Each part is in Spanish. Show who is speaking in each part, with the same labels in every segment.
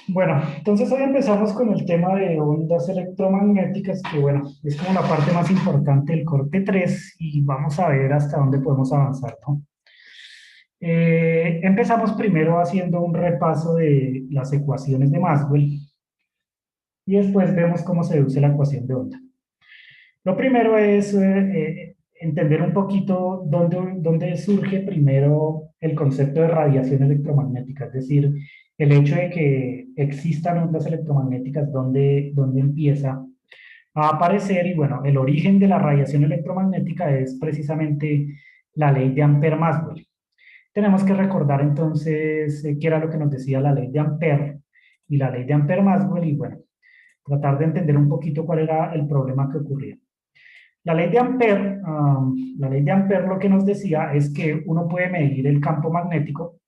Speaker 1: Bueno, entonces hoy empezamos con el tema de ondas electromagnéticas, que bueno, es como la parte más importante del corte 3 y vamos a ver hasta dónde podemos avanzar, ¿no? Empezamos primero haciendo un repaso de las ecuaciones de Maxwell y después vemos cómo se deduce la ecuación de onda. Lo primero es entender un poquito dónde surge primero el concepto de radiación electromagnética, es decir, el hecho de que existan ondas electromagnéticas, dónde empieza a aparecer. Y bueno, el origen de la radiación electromagnética es precisamente la ley de Ampère-Maxwell. Tenemos que recordar entonces qué era lo que nos decía la ley de Ampère y la ley de Ampère-Maxwell y bueno, tratar de entender un poquito cuál era el problema que ocurría. La ley de Ampère lo que nos decía es que uno puede medir el campo magnético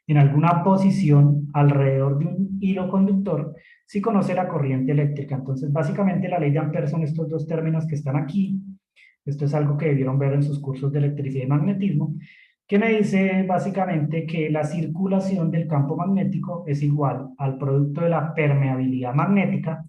Speaker 1: en alguna posición alrededor de un hilo conductor si conoce la corriente eléctrica. Entonces, básicamente la ley de Ampère son estos dos términos que están aquí. Esto es algo que debieron ver en sus cursos de electricidad y magnetismo, que me dice básicamente que la circulación del campo magnético es igual al producto de la permeabilidad magnética.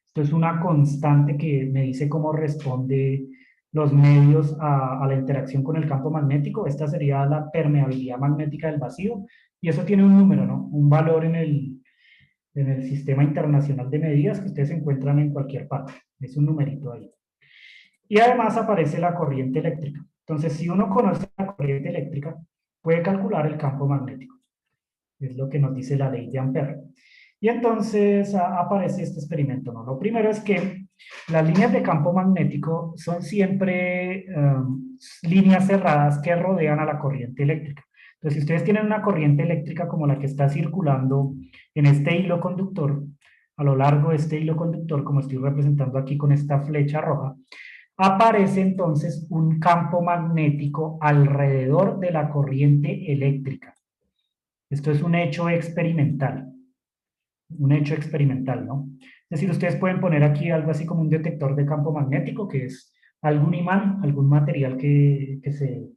Speaker 1: Esto es una constante que me dice cómo responde los medios a la interacción con el campo magnético. Esta sería la permeabilidad magnética del vacío y eso tiene un número, ¿no? Un valor en el sistema internacional de medidas que ustedes encuentran en cualquier parte. Es un numerito ahí. Y además aparece la corriente eléctrica. Entonces, si uno conoce la corriente eléctrica, puede calcular el campo magnético. Es lo que nos dice la ley de Ampère. Y entonces aparece este experimento, ¿no? Lo primero es que las líneas de campo magnético son siempre líneas cerradas que rodean a la corriente eléctrica. Entonces, si ustedes tienen una corriente eléctrica como la que está circulando en este hilo conductor, a lo largo de este hilo conductor, como estoy representando aquí con esta flecha roja, aparece entonces un campo magnético alrededor de la corriente eléctrica. Esto es un hecho experimental, ¿no? Es decir, ustedes pueden poner aquí algo así como un detector de campo magnético, que es algún imán, algún material que se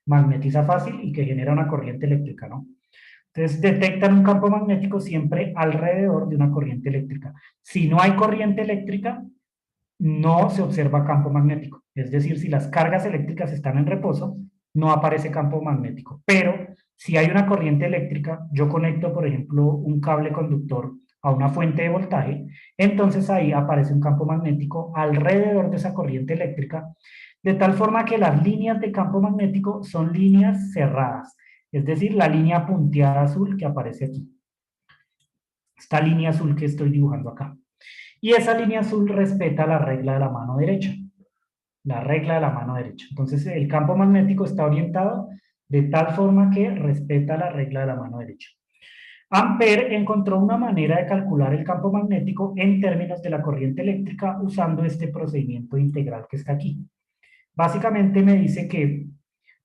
Speaker 1: magnetiza fácil y que genera una corriente eléctrica, ¿no? Entonces detectan un campo magnético siempre alrededor de una corriente eléctrica. Si no hay corriente eléctrica, no se observa campo magnético. Es decir, si las cargas eléctricas están en reposo, no aparece campo magnético. Pero si hay una corriente eléctrica, yo conecto, por ejemplo, un cable conductor a una fuente de voltaje, entonces ahí aparece un campo magnético alrededor de esa corriente eléctrica, de tal forma que las líneas de campo magnético son líneas cerradas, es decir, la línea punteada azul que aparece aquí. Esta línea azul que estoy dibujando acá. Y esa línea azul respeta la regla de la mano derecha. La regla de la mano derecha. Entonces, el campo magnético está orientado de tal forma que respeta la regla de la mano derecha. Ampère encontró una manera de calcular el campo magnético en términos de la corriente eléctrica usando este procedimiento integral que está aquí. Básicamente me dice que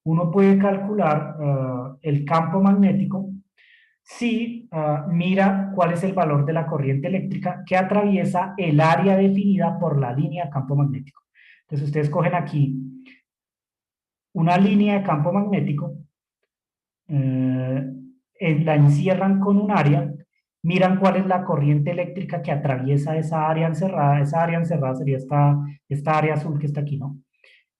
Speaker 1: uno puede calcular el campo magnético si mira cuál es el valor de la corriente eléctrica que atraviesa el área definida por la línea de campo magnético. Entonces ustedes cogen aquí una línea de campo magnético, la encierran con un área, miran cuál es la corriente eléctrica que atraviesa esa área encerrada sería esta área azul que está aquí, ¿no?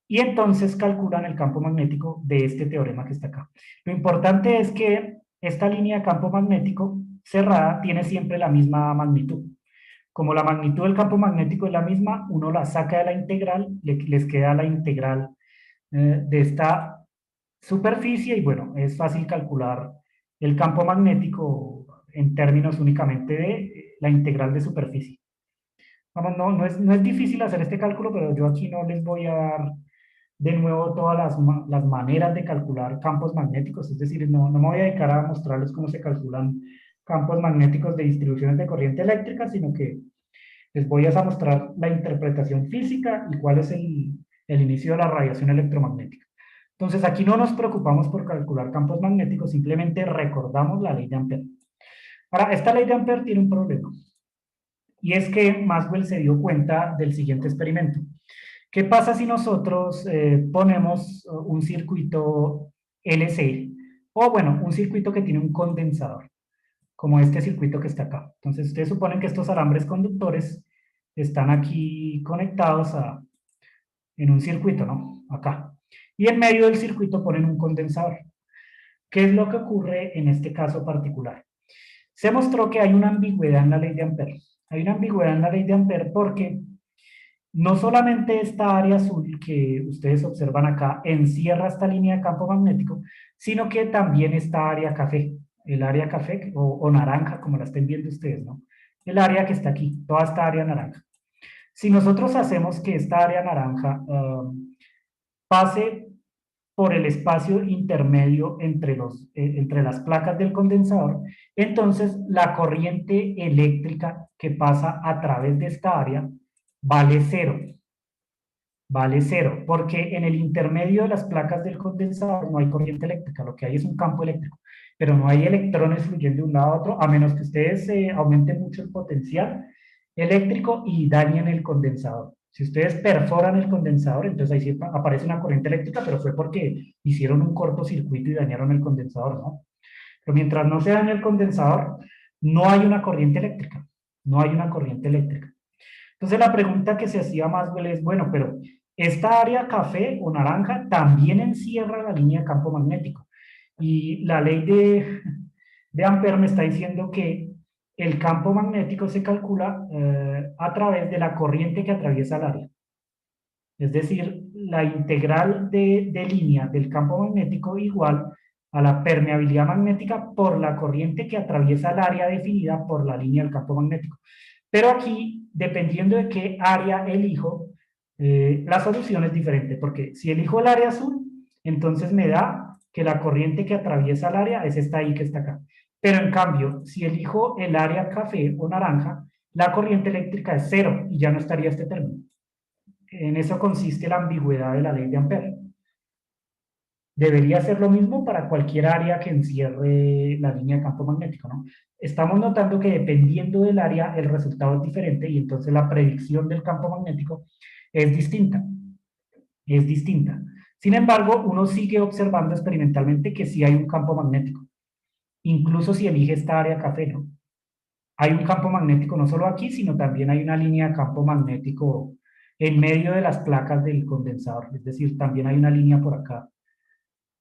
Speaker 1: Y entonces calculan el campo magnético de este teorema que está acá. Lo importante es que esta línea de campo magnético cerrada tiene siempre la misma magnitud. Como la magnitud del campo magnético es la misma, uno la saca de la integral, les queda la integral de esta superficie y bueno, es fácil calcular el campo magnético en términos únicamente de la integral de superficie. Vamos, no es difícil hacer este cálculo, pero yo aquí no les voy a dar de nuevo todas las maneras de calcular campos magnéticos, es decir, no me voy a dedicar a mostrarles cómo se calculan campos magnéticos de distribuciones de corriente eléctrica, sino que les voy a mostrar la interpretación física y cuál es el inicio de la radiación electromagnética. Entonces, aquí no nos preocupamos por calcular campos magnéticos, simplemente recordamos la ley de Ampère. Ahora, esta ley de Ampère tiene un problema, y es que Maxwell se dio cuenta del siguiente experimento. ¿Qué pasa si nosotros ponemos un circuito LC? O bueno, un circuito que tiene un condensador. como este circuito que está acá. Entonces, ustedes suponen que estos alambres conductores están aquí conectados en un circuito, ¿no? Acá. Y en medio del circuito ponen un condensador. ¿Qué es lo que ocurre en este caso particular? Se mostró que hay una ambigüedad en la ley de Ampère. Hay una ambigüedad en la ley de Ampère porque no solamente esta área azul que ustedes observan acá encierra esta línea de campo magnético, sino que también esta área café, el área café o naranja, como la estén viendo ustedes, ¿no? El área que está aquí, toda esta área naranja. Si nosotros hacemos que esta área naranja pase por el espacio intermedio entre las placas del condensador, entonces la corriente eléctrica que pasa a través de esta área vale cero. Vale cero, porque en el intermedio de las placas del condensador no hay corriente eléctrica, lo que hay es un campo eléctrico, pero no hay electrones fluyendo de un lado a otro, a menos que ustedes aumenten mucho el potencial eléctrico y dañen el condensador. Si ustedes perforan el condensador, entonces ahí sí aparece una corriente eléctrica, pero fue porque hicieron un cortocircuito y dañaron el condensador, ¿no? Pero mientras no se dañe el condensador, no hay una corriente eléctrica, no hay una corriente eléctrica. Entonces la pregunta que se hacía Maxwell es, bueno, pero esta área café o naranja también encierra la línea de campo magnético. Y la ley de Ampère me está diciendo que el campo magnético se calcula a través de la corriente que atraviesa el área. Es decir, la integral de línea del campo magnético igual a la permeabilidad magnética por la corriente que atraviesa el área definida por la línea del campo magnético. Pero aquí, dependiendo de qué área elijo, la solución es diferente, porque si elijo el área azul, entonces me da que la corriente que atraviesa el área es esta ahí que está acá. Pero en cambio, si elijo el área café o naranja, la corriente eléctrica es cero y ya no estaría este término. En eso consiste la ambigüedad de la ley de Ampère. Debería ser lo mismo para cualquier área que encierre la línea de campo magnético, ¿no? Estamos notando que dependiendo del área el resultado es diferente y entonces la predicción del campo magnético es distinta, es distinta. Sin embargo, uno sigue observando experimentalmente que sí hay un campo magnético, incluso si elige esta área café, ¿no? Hay un campo magnético no solo aquí, sino también hay una línea de campo magnético en medio de las placas del condensador, es decir, también hay una línea por acá,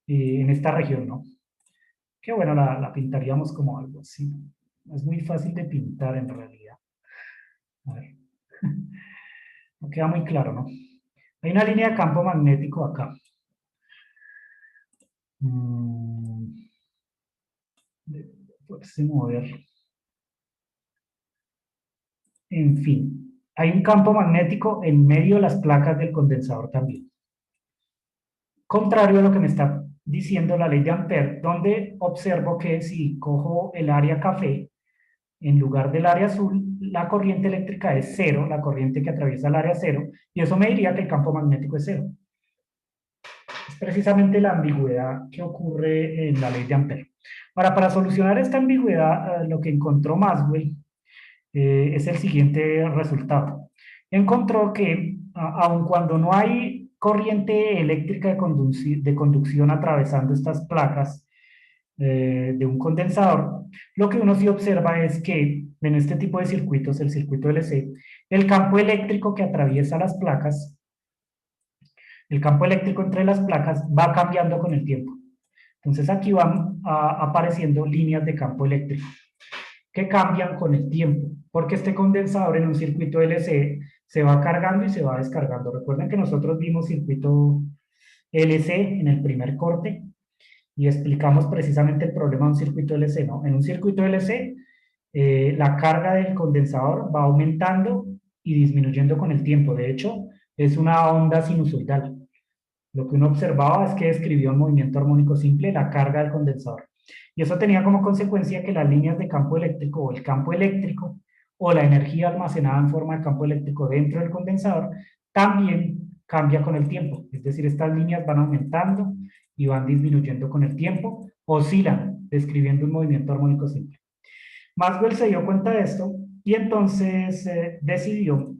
Speaker 1: en esta región, ¿no? Que bueno, la pintaríamos como algo así. Es muy fácil de pintar en realidad. A ver, no queda muy claro, ¿no? Hay una línea de campo magnético acá. Mm, Puedes mover. En fin, hay un campo magnético en medio de las placas del condensador también. Contrario a lo que me está diciendo la ley de Ampère, donde observo que si cojo el área café, en lugar del área azul, la corriente eléctrica es cero, la corriente que atraviesa el área cero, y eso me diría que el campo magnético es cero. Es precisamente la ambigüedad que ocurre en la ley de Ampère. Ahora, para solucionar esta ambigüedad, lo que encontró Maxwell es el siguiente resultado. Encontró que, aun cuando no hay corriente eléctrica de conducción atravesando estas placas de un condensador, lo que uno sí observa es que en este tipo de circuitos, el circuito LC, el campo eléctrico que atraviesa las placas, el campo eléctrico entre las placas va cambiando con el tiempo. Entonces aquí van apareciendo líneas de campo eléctrico que cambian con el tiempo, porque este condensador en un circuito LC se va cargando y se va descargando. Recuerden que nosotros vimos circuito LC en el primer corte y explicamos precisamente el problema de un circuito LC, ¿no? En un circuito LC, la carga del condensador va aumentando y disminuyendo con el tiempo. De hecho, es una onda sinusoidal. Lo que uno observaba es que describía un movimiento armónico simple, la carga del condensador. Y eso tenía como consecuencia que las líneas de campo eléctrico o el campo eléctrico o la energía almacenada en forma de campo eléctrico dentro del condensador también cambia con el tiempo. Es decir, estas líneas van aumentando y van disminuyendo con el tiempo, oscilan, describiendo un movimiento armónico simple. Maxwell se dio cuenta de esto y entonces decidió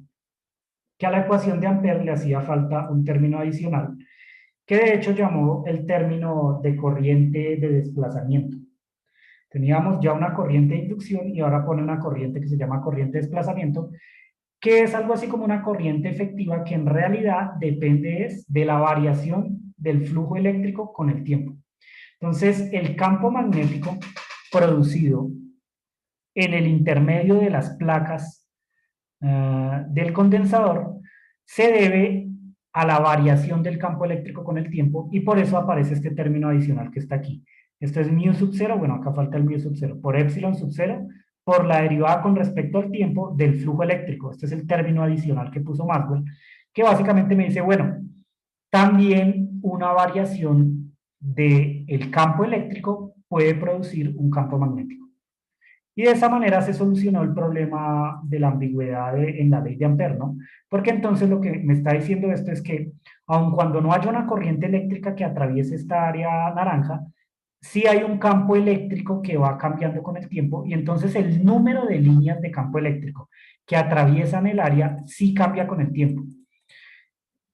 Speaker 1: que a la ecuación de Ampère le hacía falta un término adicional que de hecho llamó el término de corriente de desplazamiento. Teníamos ya una corriente de inducción y ahora pone una corriente que se llama corriente de desplazamiento, que es algo así como una corriente efectiva que en realidad depende es de la variación del flujo eléctrico con el tiempo. Entonces, el campo magnético producido en el intermedio de las placas del condensador se debe a la variación del campo eléctrico con el tiempo y por eso aparece este término adicional que está aquí. Esto es mu sub 0, bueno, acá falta el mu sub 0, por epsilon sub 0, por la derivada con respecto al tiempo del flujo eléctrico. Este es el término adicional que puso Maxwell, que básicamente me dice, bueno, también una variación del campo eléctrico puede producir un campo magnético. Y de esa manera se solucionó el problema de la ambigüedad en la ley de Ampère, ¿no? Porque entonces lo que me está diciendo esto es que, aun cuando no haya una corriente eléctrica que atraviese esta área naranja, sí hay un campo eléctrico que va cambiando con el tiempo y entonces el número de líneas de campo eléctrico que atraviesan el área sí cambia con el tiempo.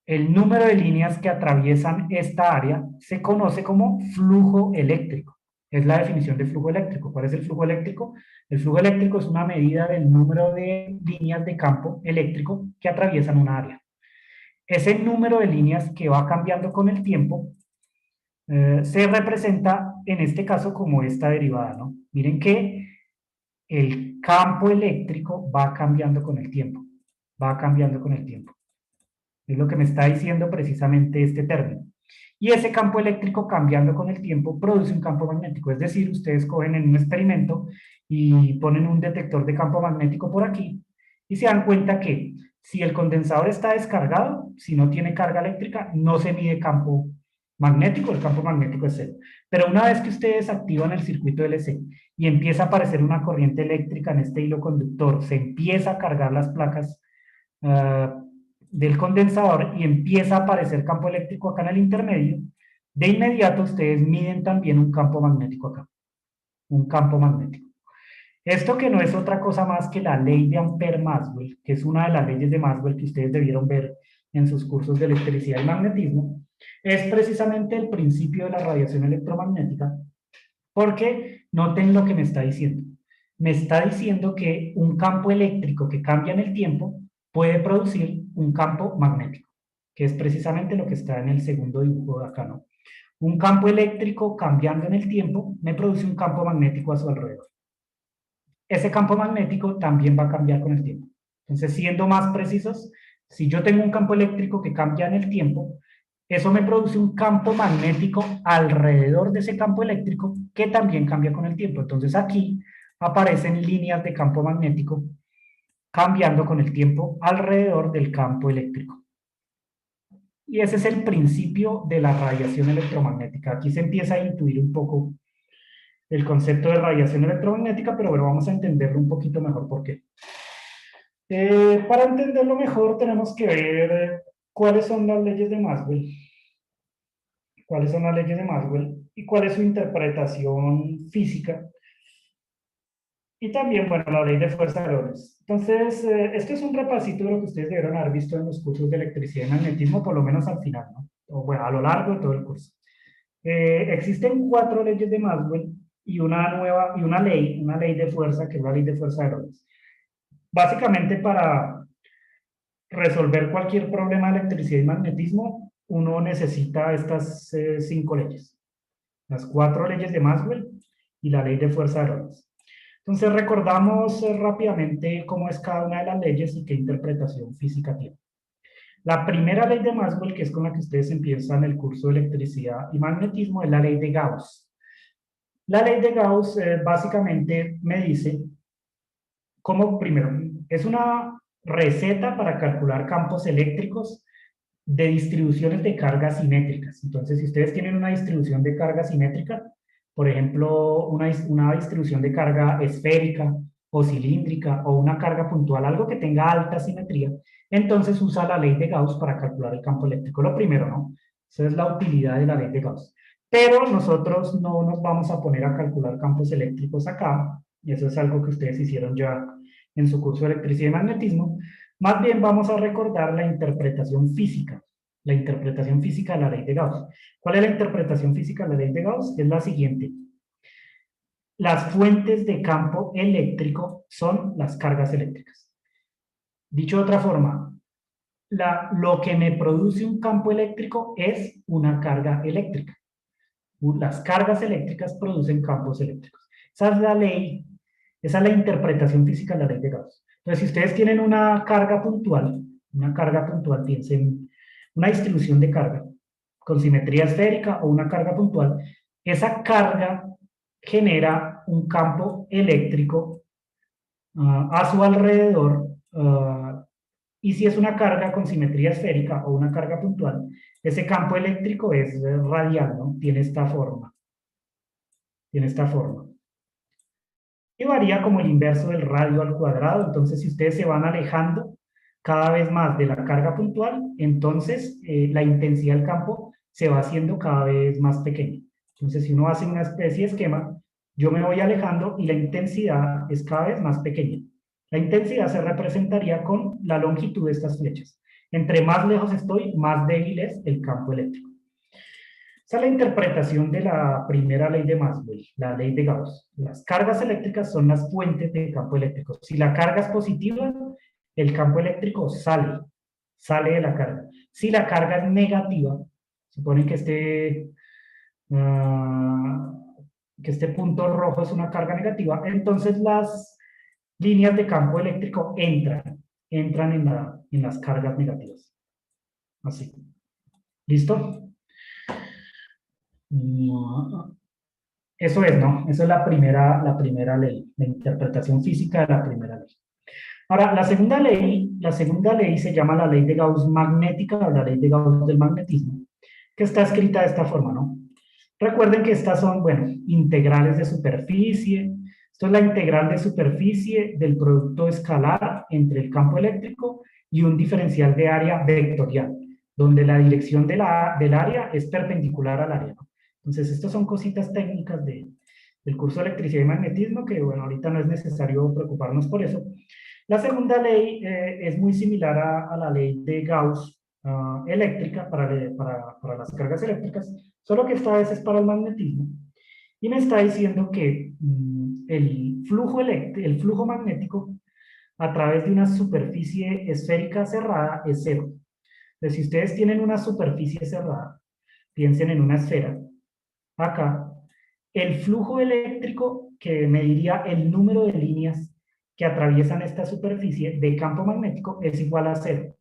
Speaker 1: El número de líneas que atraviesan esta área se conoce como flujo eléctrico. Es la definición de flujo eléctrico. ¿Cuál es el flujo eléctrico? El flujo eléctrico es una medida del número de líneas de campo eléctrico que atraviesan una área. Ese número de líneas que va cambiando con el tiempo se representa en este caso como esta derivada, ¿no? Miren que el campo eléctrico va cambiando con el tiempo. Va cambiando con el tiempo. Es lo que me está diciendo precisamente este término. Y ese campo eléctrico cambiando con el tiempo produce un campo magnético. Es decir, ustedes cogen en un experimento y ponen un detector de campo magnético por aquí y se dan cuenta que si el condensador está descargado, si no tiene carga eléctrica, no se mide campo magnético, el campo magnético es cero. Pero una vez que ustedes activan el circuito LC y empieza a aparecer una corriente eléctrica en este hilo conductor, se empieza a cargar las placas del condensador y empieza a aparecer campo eléctrico acá en el intermedio, de inmediato ustedes miden también un campo magnético acá, un campo magnético. Esto que no es otra cosa más que la ley de Ampère-Maxwell, que es una de las leyes de Maxwell que ustedes debieron ver en sus cursos de electricidad y magnetismo, es precisamente el principio de la radiación electromagnética, porque noten lo que me está diciendo. Me está diciendo que un campo eléctrico que cambia en el tiempo puede producir un campo magnético, que es precisamente lo que está en el segundo dibujo de acá, ¿no? Un campo eléctrico cambiando en el tiempo me produce un campo magnético a su alrededor. Ese campo magnético también va a cambiar con el tiempo. Entonces, siendo más precisos, si yo tengo un campo eléctrico que cambia en el tiempo, eso me produce un campo magnético alrededor de ese campo eléctrico que también cambia con el tiempo. Entonces aquí aparecen líneas de campo magnético cambiando con el tiempo alrededor del campo eléctrico. Y ese es el principio de la radiación electromagnética. Aquí se empieza a intuir un poco el concepto de radiación electromagnética, pero bueno, vamos a entenderlo un poquito mejor por qué. Para entenderlo mejor tenemos que ver cuáles son las leyes de Maxwell, cuáles son las leyes de Maxwell y cuál es su interpretación física. Y también, bueno, la ley de fuerza de Lorentz. Entonces, esto es un repasito de lo que ustedes debieron haber visto en los cursos de electricidad y magnetismo, por lo menos al final, ¿no? O bueno, a lo largo de todo el curso. Existen 4 leyes de Maxwell y una ley de fuerza, que es la ley de fuerza de Lorentz. Básicamente, para resolver cualquier problema de electricidad y magnetismo, uno necesita estas 5 leyes. Las 4 leyes de Maxwell y la ley de fuerza de Lorentz. Entonces recordamos rápidamente cómo es cada una de las leyes y qué interpretación física tiene. La primera ley de Maxwell, que es con la que ustedes empiezan el curso de electricidad y magnetismo, es la ley de Gauss. La ley de Gauss básicamente me dice cómo, primero, es una receta para calcular campos eléctricos de distribuciones de cargas simétricas. Entonces, si ustedes tienen una distribución de carga simétrica, por ejemplo, una distribución de carga esférica o cilíndrica o una carga puntual, algo que tenga alta simetría, entonces usa la ley de Gauss para calcular el campo eléctrico. Lo primero, ¿no? Esa es la utilidad de la ley de Gauss. Pero nosotros no nos vamos a poner a calcular campos eléctricos acá, y eso es algo que ustedes hicieron ya en su curso de electricidad y magnetismo. Más bien vamos a recordar la interpretación física de la ley de Gauss. ¿Cuál es la interpretación física de la ley de Gauss? Es la siguiente. las fuentes de campo eléctrico son las cargas eléctricas. Dicho de otra forma, lo que me produce un campo eléctrico es una carga eléctrica. Las cargas eléctricas producen campos eléctricos. Esa es la ley, esa es la interpretación física de la ley de Gauss. Entonces, si ustedes tienen una carga puntual, piensen, una distribución de carga con simetría esférica o una carga puntual, esa carga genera un campo eléctrico a su alrededor, y si es una carga con simetría esférica o una carga puntual, ese campo eléctrico es radial, ¿no? Tiene esta forma. Tiene esta forma. Y varía como el inverso del radio al cuadrado. Entonces, si ustedes se van alejando cada vez más de la carga puntual, entonces la intensidad del campo se va haciendo cada vez más pequeña. Entonces, si uno hace una especie de esquema, yo me voy alejando y la intensidad es cada vez más pequeña. La intensidad se representaría con la longitud de estas flechas. Entre más lejos estoy, más débil es el campo eléctrico. Esa es la interpretación de la primera ley de Maxwell, la ley de Gauss. Las cargas eléctricas son las fuentes de campo eléctrico. Si la carga es positiva, el campo eléctrico sale de la carga. Si la carga es negativa, suponen que este punto rojo es una carga negativa, entonces las líneas de campo eléctrico entran en las cargas negativas. Así. ¿Listo? Eso es, ¿no? Esa es la primera ley, la interpretación física de la primera ley. Ahora, la segunda ley se llama la ley de Gauss magnética o la ley de Gauss del magnetismo, que está escrita de esta forma, ¿no? Recuerden que estas son, bueno, integrales de superficie. Esto es la integral de superficie del producto escalar entre el campo eléctrico y un diferencial de área vectorial, donde la dirección del área es perpendicular al área, ¿no? Entonces, estas son cositas técnicas del curso de electricidad y magnetismo que, bueno, ahorita no es necesario preocuparnos por eso. La segunda ley es muy similar a la ley de Gauss eléctrica para las cargas eléctricas, solo que esta vez es para el magnetismo. Y me está diciendo que el flujo magnético a través de una superficie esférica cerrada es cero. Entonces, si ustedes tienen una superficie cerrada, piensen en una esfera, acá, el flujo eléctrico que mediría el número de líneas que atraviesan esta superficie de campo magnético es igual a cero.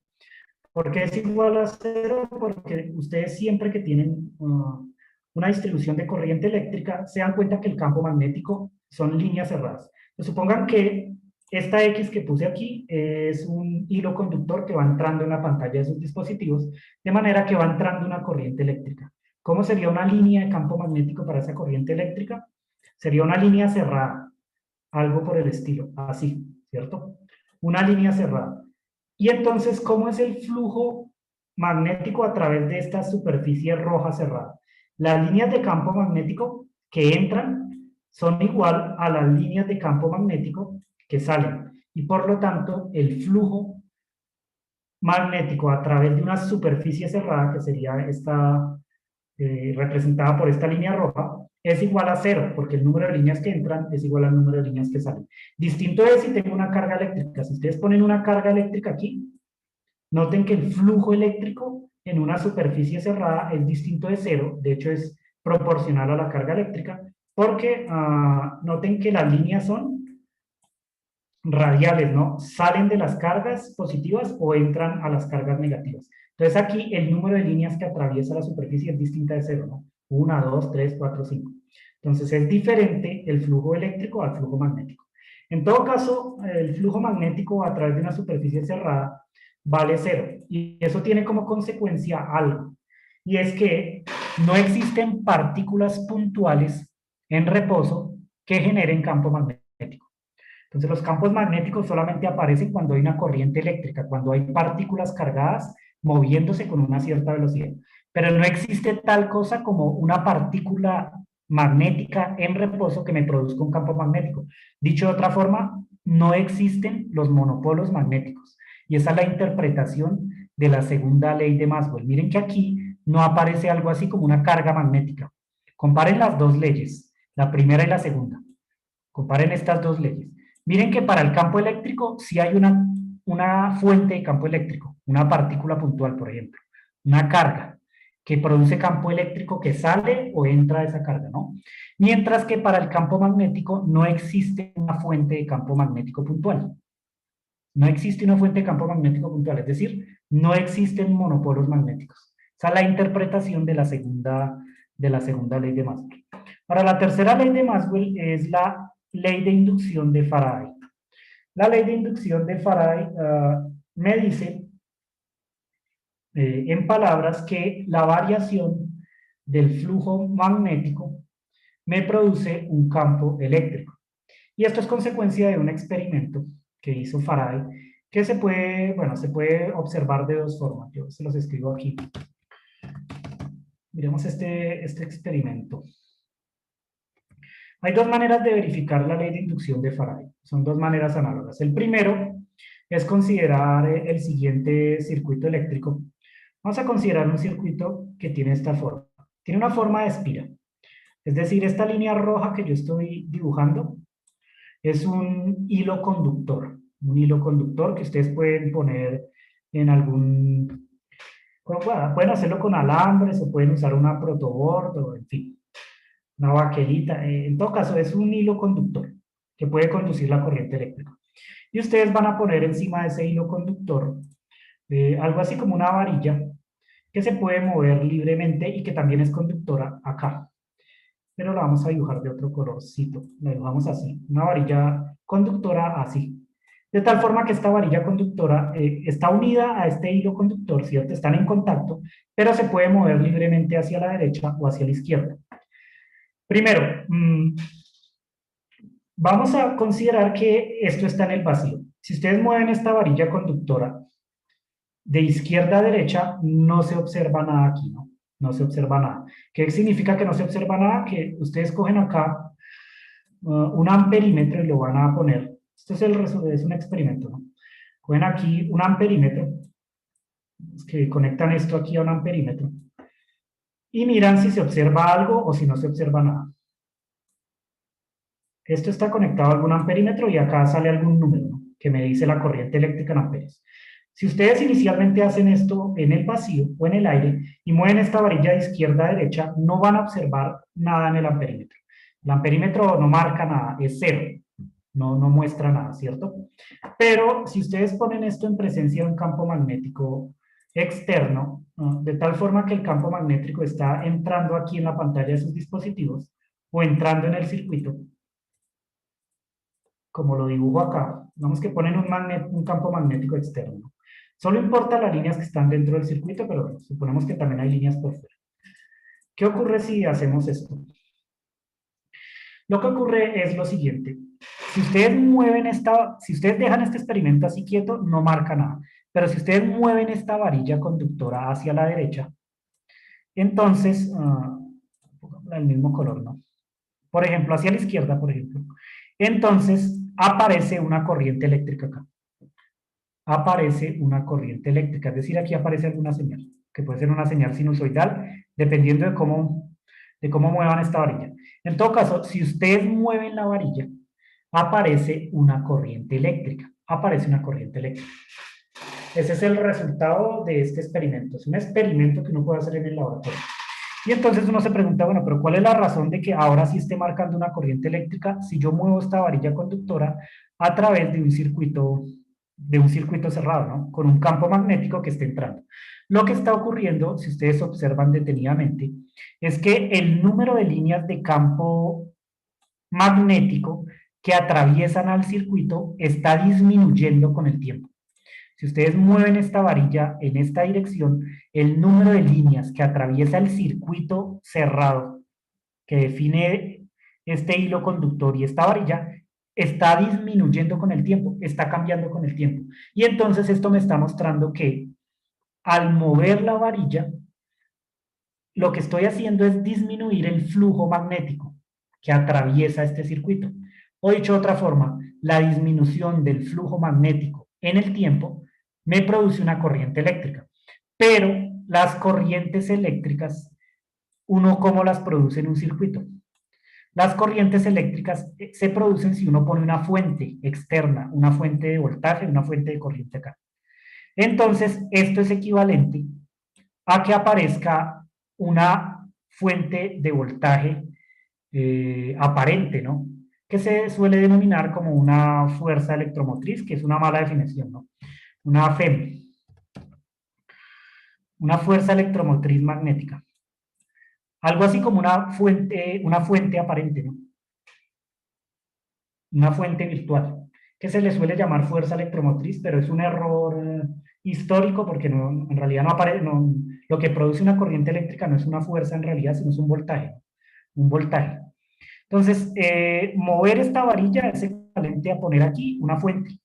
Speaker 1: ¿Por qué es igual a cero? Porque ustedes siempre que tienen una distribución de corriente eléctrica se dan cuenta que el campo magnético son líneas cerradas. Pues supongan que esta X que puse aquí es un hilo conductor que va entrando en la pantalla de sus dispositivos, de manera que va entrando una corriente eléctrica. ¿Cómo sería una línea de campo magnético para esa corriente eléctrica? Sería una línea cerrada, algo por el estilo, así, ¿cierto? Una línea cerrada. Y entonces, ¿cómo es el flujo magnético a través de esta superficie roja cerrada? Las líneas de campo magnético que entran son igual a las líneas de campo magnético que salen. Y por lo tanto, el flujo magnético a través de una superficie cerrada, que sería esta representada por esta línea roja, es igual a cero, porque el número de líneas que entran es igual al número de líneas que salen. Distinto es si tengo una carga eléctrica. Si ustedes ponen una carga eléctrica aquí, noten que el flujo eléctrico en una superficie cerrada es distinto de cero, de hecho es proporcional a la carga eléctrica, porque noten que las líneas son radiales, ¿no? Salen de las cargas positivas o entran a las cargas negativas. Entonces aquí el número de líneas que atraviesa la superficie es distinta de cero, ¿no? 1, 2, 3, 4, 5. Entonces es diferente el flujo eléctrico al flujo magnético. En todo caso, el flujo magnético a través de una superficie cerrada vale cero. Y eso tiene como consecuencia algo. Y es que no existen partículas puntuales en reposo que generen campo magnético. Entonces los campos magnéticos solamente aparecen cuando hay una corriente eléctrica, cuando hay partículas cargadas moviéndose con una cierta velocidad. Pero no existe tal cosa como una partícula magnética en reposo que me produzca un campo magnético. Dicho de otra forma, no existen los monopolos magnéticos. Y esa es la interpretación de la segunda ley de Maxwell. Miren que aquí no aparece algo así como una carga magnética. Comparen las dos leyes, la primera y la segunda. Comparen estas dos leyes. Miren que para el campo eléctrico sí hay una fuente de campo eléctrico, una partícula puntual, por ejemplo, una carga que produce campo eléctrico que sale o entra de esa carga, ¿no? Mientras que para el campo magnético no existe una fuente de campo magnético puntual. No existe una fuente de campo magnético puntual, es decir, no existen monopolos magnéticos. Esa es la interpretación de la segunda ley de Maxwell. Ahora, la tercera ley de Maxwell es la ley de inducción de Faraday. La ley de inducción de Faraday me dice, en palabras, que la variación del flujo magnético me produce un campo eléctrico. Y esto es consecuencia de un experimento que hizo Faraday, que se puede, bueno, se puede observar de dos formas. Yo se los escribo aquí. Miremos este experimento. Hay dos maneras de verificar la ley de inducción de Faraday. Son dos maneras análogas. El primero es considerar el siguiente circuito eléctrico. Vamos a considerar un circuito que tiene esta forma. Tiene una forma de espiral. Es decir, esta línea roja que yo estoy dibujando es un hilo conductor. Un hilo conductor que ustedes pueden poner en algún... Pueden hacerlo con alambres o pueden usar una protoboard o en fin, una baquelita. En todo caso, es un hilo conductor que puede conducir la corriente eléctrica. Y ustedes van a poner encima de ese hilo conductor algo así como una varilla que se puede mover libremente y que también es conductora acá. Pero la vamos a dibujar de otro colorcito. La dibujamos así, una varilla conductora así. De tal forma que esta varilla conductora está unida a este hilo conductor, ¿cierto? Están en contacto, pero se puede mover libremente hacia la derecha o hacia la izquierda. Primero, vamos a considerar que esto está en el vacío. Si ustedes mueven esta varilla conductora de izquierda a derecha, no se observa nada aquí, ¿no? No se observa nada. ¿Qué significa que no se observa nada? Que ustedes cogen acá un amperímetro y lo van a poner. Esto es un experimento, ¿no? Cogen aquí un amperímetro, que conectan esto aquí a un amperímetro, y miran si se observa algo o si no se observa nada. Esto está conectado a algún amperímetro y acá sale algún número, ¿no?, que me dice la corriente eléctrica en amperes. Si ustedes inicialmente hacen esto en el vacío o en el aire y mueven esta varilla de izquierda a derecha, no van a observar nada en el amperímetro. El amperímetro no marca nada, es cero, no muestra nada, ¿cierto? Pero si ustedes ponen esto en presencia de un campo magnético externo, ¿no?, de tal forma que el campo magnético está entrando aquí en la pantalla de sus dispositivos o entrando en el circuito, como lo dibujo acá, vamos que ponen un campo magnético externo. Solo importa las líneas que están dentro del circuito, pero bueno, suponemos que también hay líneas por fuera. ¿Qué ocurre si hacemos esto? Lo que ocurre es lo siguiente. Si ustedes dejan este experimento así quieto, no marca nada. Pero si ustedes mueven esta varilla conductora hacia la derecha, entonces, el mismo color, ¿no? Por ejemplo, hacia la izquierda, por ejemplo. Entonces, aparece una corriente eléctrica acá. Aparece una corriente eléctrica, es decir, aquí aparece alguna señal, que puede ser una señal sinusoidal, dependiendo de cómo muevan esta varilla. En todo caso, si ustedes mueven la varilla, aparece una corriente eléctrica. Aparece una corriente eléctrica. Ese es el resultado de este experimento. Es un experimento que uno puede hacer en el laboratorio. Y entonces uno se pregunta, bueno, pero ¿cuál es la razón de que ahora sí esté marcando una corriente eléctrica si yo muevo esta varilla conductora a través de un circuito cerrado, ¿no?, con un campo magnético que está entrando? Lo que está ocurriendo, si ustedes observan detenidamente, es que el número de líneas de campo magnético que atraviesan al circuito está disminuyendo con el tiempo. Si ustedes mueven esta varilla en esta dirección, el número de líneas que atraviesa el circuito cerrado que define este hilo conductor y esta varilla está disminuyendo con el tiempo, está cambiando con el tiempo. Y entonces esto me está mostrando que al mover la varilla, lo que estoy haciendo es disminuir el flujo magnético que atraviesa este circuito. O dicho de otra forma, la disminución del flujo magnético en el tiempo me produce una corriente eléctrica. Pero las corrientes eléctricas, ¿uno cómo las produce en un circuito? Las corrientes eléctricas se producen si uno pone una fuente externa, una fuente de voltaje, una fuente de corriente acá. Entonces, esto es equivalente a que aparezca una fuente de voltaje aparente, ¿no? Que se suele denominar como una fuerza electromotriz, que es una mala definición, ¿no? Una FEM, una fuerza electromotriz magnética. Algo así como una fuente aparente, ¿no? Una fuente virtual, que se le suele llamar fuerza electromotriz, pero es un error histórico porque no, en realidad no aparece, no, lo que produce una corriente eléctrica no es una fuerza en realidad, sino es un voltaje, ¿no? Un voltaje. Entonces, mover esta varilla es equivalente a poner aquí una fuente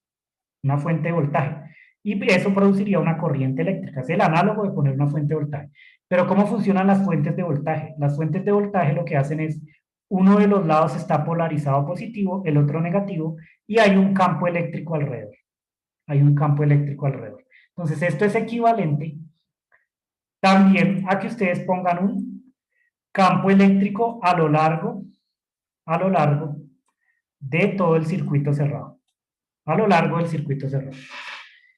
Speaker 1: de voltaje. Y eso produciría una corriente eléctrica. Es el análogo de poner una fuente de voltaje. Pero ¿cómo funcionan las fuentes de voltaje? Las fuentes de voltaje lo que hacen es, uno de los lados está polarizado positivo, el otro negativo, y hay un campo eléctrico alrededor. Hay un campo eléctrico alrededor. Entonces, esto es equivalente también a que ustedes pongan un campo eléctrico a lo largo de todo el circuito cerrado. A lo largo del circuito cerrado.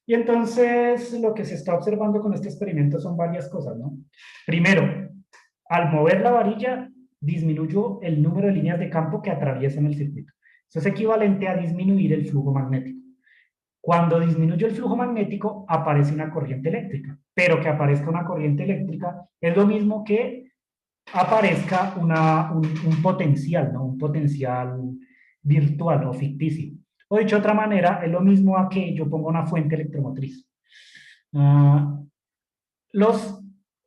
Speaker 1: Y entonces lo que se está observando con este experimento son varias cosas, ¿no? Primero, al mover la varilla, disminuyó el número de líneas de campo que atraviesan el circuito. Eso es equivalente a disminuir el flujo magnético. Cuando disminuye el flujo magnético, aparece una corriente eléctrica. Pero que aparezca una corriente eléctrica es lo mismo que aparezca un potencial, ¿no? Un potencial virtual o ficticio. O dicho de otra manera, es lo mismo a que yo ponga una fuente electromotriz. Uh, los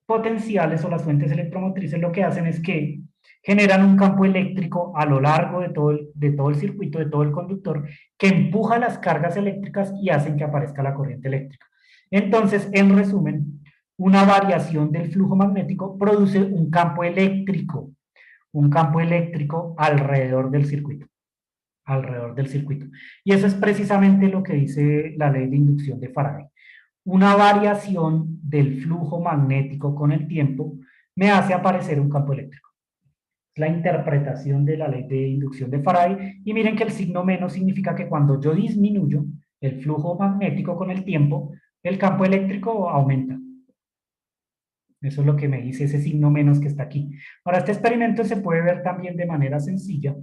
Speaker 1: potenciales o las fuentes electromotrices lo que hacen es que generan un campo eléctrico a lo largo de todo el circuito, de todo el conductor, que empuja las cargas eléctricas y hacen que aparezca la corriente eléctrica. Entonces, en resumen, una variación del flujo magnético produce un campo eléctrico alrededor del circuito. Y eso es precisamente lo que dice la ley de inducción de Faraday. Una variación del flujo magnético con el tiempo me hace aparecer un campo eléctrico. Es la interpretación de la ley de inducción de Faraday. Y miren que el signo menos significa que cuando yo disminuyo el flujo magnético con el tiempo, el campo eléctrico aumenta. Eso es lo que me dice ese signo menos que está aquí. Ahora, este experimento se puede ver también de manera sencilla,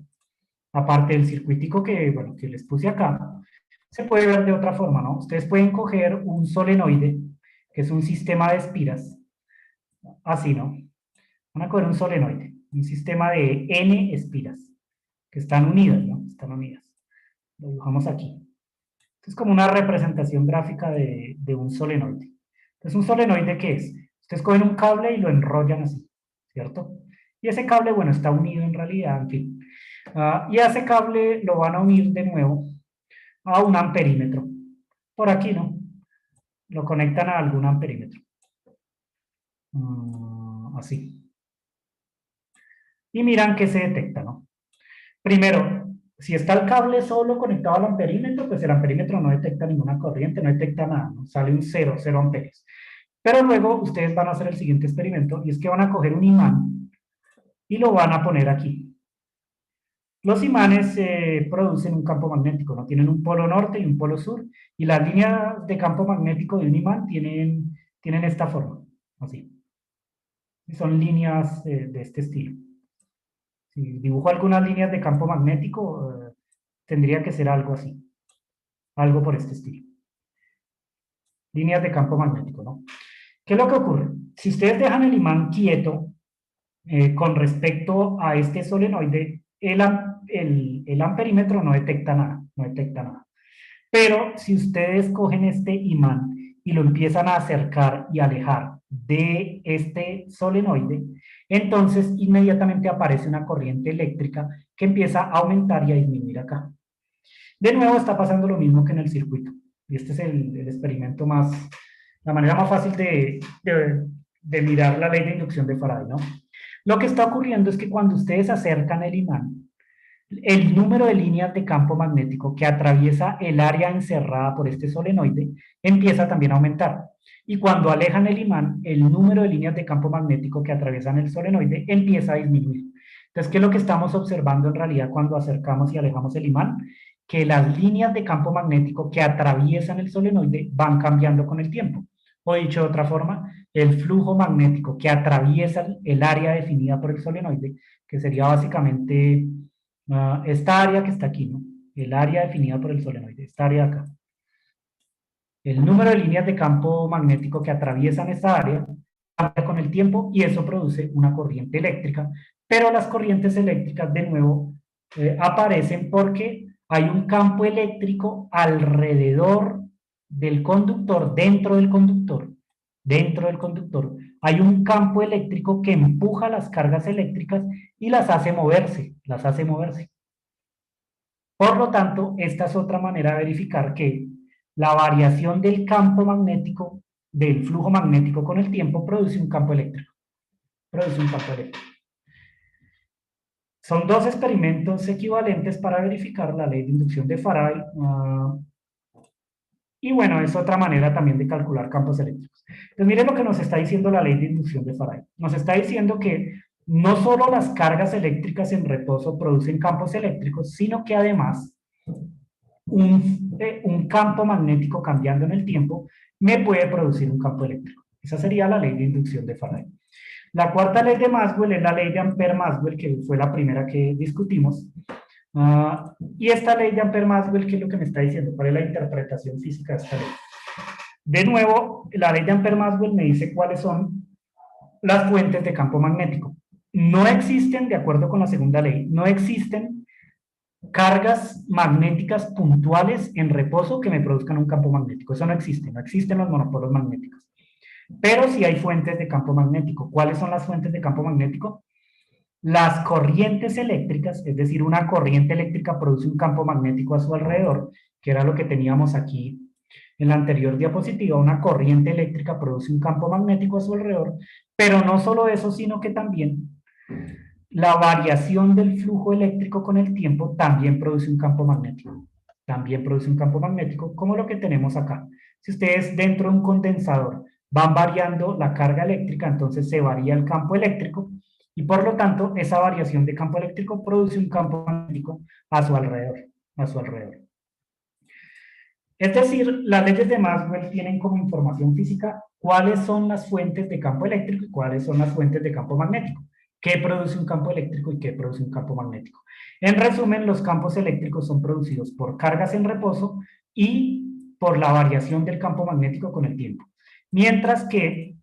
Speaker 1: aparte del circuitico que, bueno, que les puse acá, se puede ver de otra forma, ¿no? Ustedes pueden coger un solenoide, que es un sistema de espiras, así, ¿no? Van a coger un solenoide, un sistema de N espiras, que están unidas, ¿no? Están unidas. Lo dibujamos aquí. Esto es como una representación gráfica de un solenoide. Entonces, ¿un solenoide qué es? Ustedes cogen un cable y lo enrollan así, ¿cierto? Y ese cable, bueno, está unido en realidad, en fin. Y a ese cable lo van a unir de nuevo a un amperímetro. Por aquí, ¿no? Lo conectan a algún amperímetro. Así. Y miran qué se detecta, ¿no? Primero, si está el cable solo conectado al amperímetro, pues el amperímetro no detecta ninguna corriente, no detecta nada, ¿no? Sale un 0 amperes. Pero luego ustedes van a hacer el siguiente experimento y es que van a coger un imán y lo van a poner aquí. Los imanes producen un campo magnético, ¿no? Tienen un polo norte y un polo sur, y las líneas de campo magnético de un imán tienen esta forma, así. Son líneas de este estilo. Si dibujo algunas líneas de campo magnético, tendría que ser algo así, algo por este estilo. Líneas de campo magnético, ¿no? ¿Qué es lo que ocurre? Si ustedes dejan el imán quieto con respecto a este solenoide, el amperímetro no detecta nada, no detecta nada. Pero si ustedes cogen este imán y lo empiezan a acercar y alejar de este solenoide, entonces inmediatamente aparece una corriente eléctrica que empieza a aumentar y a disminuir acá. De nuevo está pasando lo mismo que en el circuito. Y este es el experimento más, la manera más fácil de mirar la ley de inducción de Faraday, ¿no? Lo que está ocurriendo es que cuando ustedes acercan el imán, el número de líneas de campo magnético que atraviesa el área encerrada por este solenoide empieza también a aumentar. Y cuando alejan el imán, el número de líneas de campo magnético que atraviesan el solenoide empieza a disminuir. Entonces, ¿qué es lo que estamos observando en realidad cuando acercamos y alejamos el imán? Que las líneas de campo magnético que atraviesan el solenoide van cambiando con el tiempo. O dicho de otra forma, el flujo magnético que atraviesa el área definida por el solenoide, que sería básicamente esta área que está aquí, ¿no? El área definida por el solenoide, esta área de acá. El número de líneas de campo magnético que atraviesan esta área cambia con el tiempo y eso produce una corriente eléctrica. Pero las corrientes eléctricas, de nuevo, aparecen porque hay un campo eléctrico alrededor del conductor, dentro del conductor, hay un campo eléctrico que empuja las cargas eléctricas y las hace moverse, las hace moverse. Por lo tanto, esta es otra manera de verificar que la variación del campo magnético, del flujo magnético con el tiempo, produce un campo eléctrico. Produce un campo eléctrico. Son dos experimentos equivalentes para verificar la ley de inducción de Faraday. Y bueno, es otra manera también de calcular campos eléctricos. Entonces, miren lo que nos está diciendo la ley de inducción de Faraday. Nos está diciendo que no solo las cargas eléctricas en reposo producen campos eléctricos, sino que además un campo magnético cambiando en el tiempo me puede producir un campo eléctrico. Esa sería la ley de inducción de Faraday. La cuarta ley de Maxwell es la ley de Ampère-Maxwell, que fue la primera que discutimos. Y esta ley de Ampère-Maxwell, ¿qué es lo que me está diciendo? ¿Cuál es la interpretación física de esta ley? De nuevo, la ley de Ampère-Maxwell me dice cuáles son las fuentes de campo magnético. No existen, de acuerdo con la segunda ley, no existen cargas magnéticas puntuales en reposo que me produzcan un campo magnético. Eso no existe, no existen los monopolos magnéticos. Pero sí hay fuentes de campo magnético. ¿Cuáles son las fuentes de campo magnético? Las corrientes eléctricas, es decir, una corriente eléctrica produce un campo magnético a su alrededor, que era lo que teníamos aquí en la anterior diapositiva. Una corriente eléctrica produce un campo magnético a su alrededor, pero no solo eso, sino que también la variación del flujo eléctrico con el tiempo también produce un campo magnético. También produce un campo magnético, como lo que tenemos acá. Si ustedes dentro de un condensador van variando la carga eléctrica, entonces se varía el campo eléctrico y por lo tanto esa variación de campo eléctrico produce un campo magnético a su alrededor. A su alrededor. Es decir, las leyes de Maxwell tienen como información física cuáles son las fuentes de campo eléctrico y cuáles son las fuentes de campo magnético. ¿Qué produce un campo eléctrico y qué produce un campo magnético? En resumen, los campos eléctricos son producidos por cargas en reposo y por la variación del campo magnético con el tiempo. Mientras que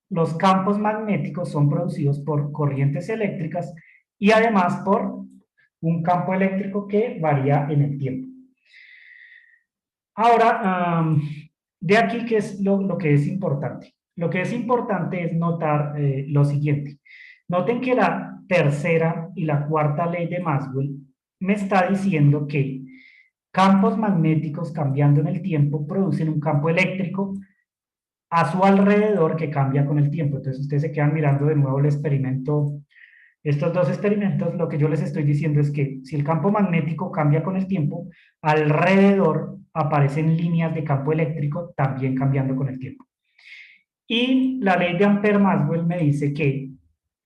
Speaker 1: los campos magnéticos son producidos por corrientes eléctricas y además por un campo eléctrico que varía en el tiempo. Ahora, de aquí, ¿qué es lo que es importante? Lo que es importante es notar lo siguiente. Noten que la tercera y la cuarta ley de Maxwell me está diciendo que campos magnéticos cambiando en el tiempo producen un campo eléctrico a su alrededor que cambia con el tiempo. Entonces, ustedes se quedan mirando de nuevo el experimento. Estos dos experimentos, lo que yo les estoy diciendo es que si el campo magnético cambia con el tiempo, alrededor aparecen líneas de campo eléctrico también cambiando con el tiempo. Y la ley de Ampère-Maxwell me dice que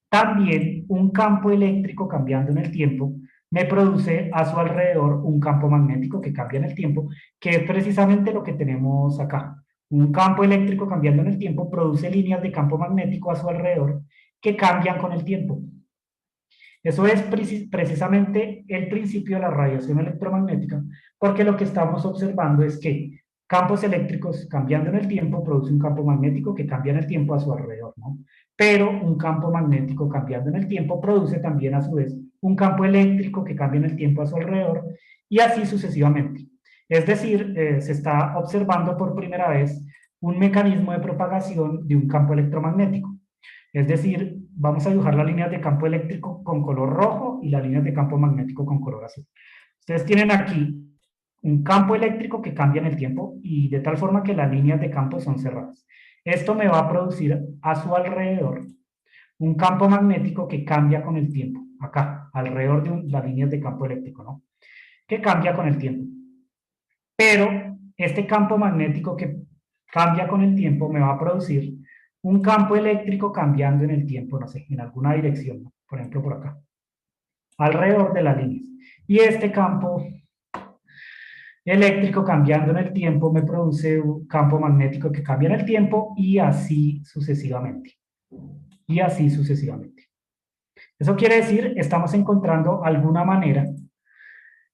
Speaker 1: también un campo eléctrico cambiando en el tiempo me produce a su alrededor un campo magnético que cambia en el tiempo, que es precisamente lo que tenemos acá. Un campo eléctrico cambiando en el tiempo produce líneas de campo magnético a su alrededor que cambian con el tiempo. Eso es precisamente el principio de la radiación electromagnética, porque lo que estamos observando es que campos eléctricos cambiando en el tiempo producen un campo magnético que cambia en el tiempo a su alrededor, ¿no? Pero un campo magnético cambiando en el tiempo produce también a su vez un campo eléctrico que cambia en el tiempo a su alrededor y así sucesivamente. Es decir, se está observando por primera vez un mecanismo de propagación de un campo electromagnético. Es decir, vamos a dibujar las líneas de campo eléctrico con color rojo y las líneas de campo magnético con color azul. Ustedes tienen aquí un campo eléctrico que cambia en el tiempo y de tal forma que las líneas de campo son cerradas. Esto me va a producir a su alrededor un campo magnético que cambia con el tiempo, acá, alrededor de las líneas de campo eléctrico, ¿no? Que cambia con el tiempo. Pero este campo magnético que cambia con el tiempo me va a producir un campo eléctrico cambiando en el tiempo, no sé, en alguna dirección, ¿no? Por ejemplo, por acá. alrededor de las líneas. Y este campo eléctrico cambiando en el tiempo me produce un campo magnético que cambia en el tiempo y así sucesivamente. Y así sucesivamente. Eso quiere decir, estamos encontrando alguna manera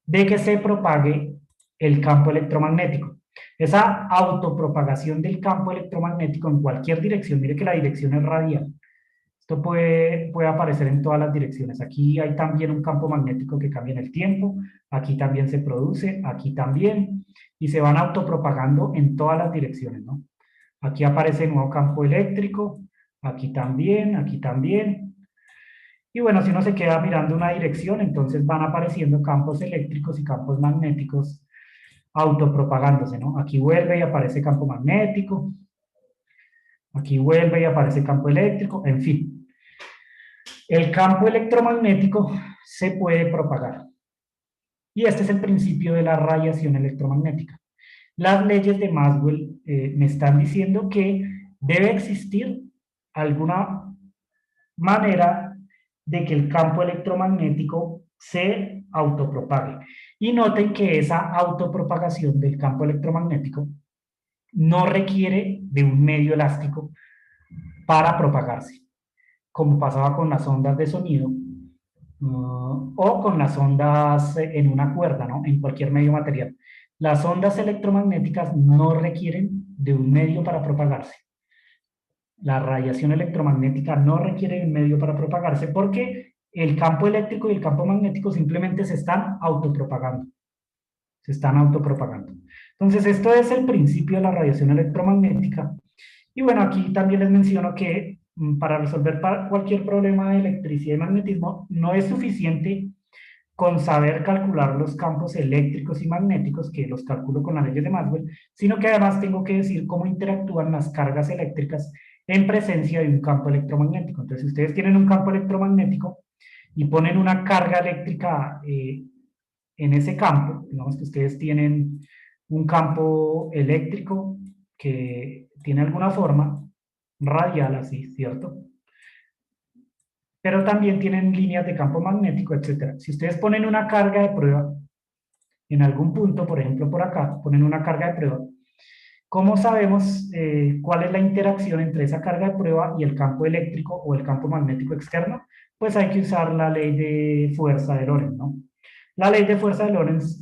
Speaker 1: de que se propague el campo electromagnético. Esa autopropagación del campo electromagnético en cualquier dirección, mire que la dirección es radial. Esto puede aparecer en todas las direcciones. Aquí hay también un campo magnético que cambia en el tiempo, aquí también se produce, aquí también, y se van autopropagando en todas las direcciones, ¿no? Aquí aparece un nuevo campo eléctrico, aquí también, aquí también. Y bueno, si uno se queda mirando una dirección, entonces van apareciendo campos eléctricos y campos magnéticos autopropagándose, ¿no? Aquí vuelve y aparece campo magnético, aquí vuelve y aparece campo eléctrico, en fin. El campo electromagnético se puede propagar. Y este es el principio de la radiación electromagnética. Las leyes de Maxwell me están diciendo que debe existir alguna manera de que el campo electromagnético se autopropague. Y noten que esa autopropagación del campo electromagnético no requiere de un medio elástico para propagarse, como pasaba con las ondas de sonido o con las ondas en una cuerda, ¿no? En cualquier medio material. Las ondas electromagnéticas no requieren de un medio para propagarse. La radiación electromagnética no requiere de un medio para propagarse porque el campo eléctrico y el campo magnético simplemente se están autopropagando. Se están autopropagando. Entonces, esto es el principio de la radiación electromagnética. Y bueno, aquí también les menciono que para resolver cualquier problema de electricidad y magnetismo no es suficiente con saber calcular los campos eléctricos y magnéticos, que los calculo con las leyes de Maxwell, sino que además tengo que decir cómo interactúan las cargas eléctricas en presencia de un campo electromagnético. Entonces, si ustedes tienen un campo electromagnético y ponen una carga eléctrica en ese campo, digamos que ustedes tienen un campo eléctrico que tiene alguna forma radial así, ¿cierto? Pero también tienen líneas de campo magnético, etcétera. Si ustedes ponen una carga de prueba en algún punto, por ejemplo por acá, ponen una carga de prueba, ¿cómo sabemos cuál es la interacción entre esa carga de prueba y el campo eléctrico o el campo magnético externo? Pues hay que usar la ley de fuerza de Lorentz, ¿no? La ley de fuerza de Lorentz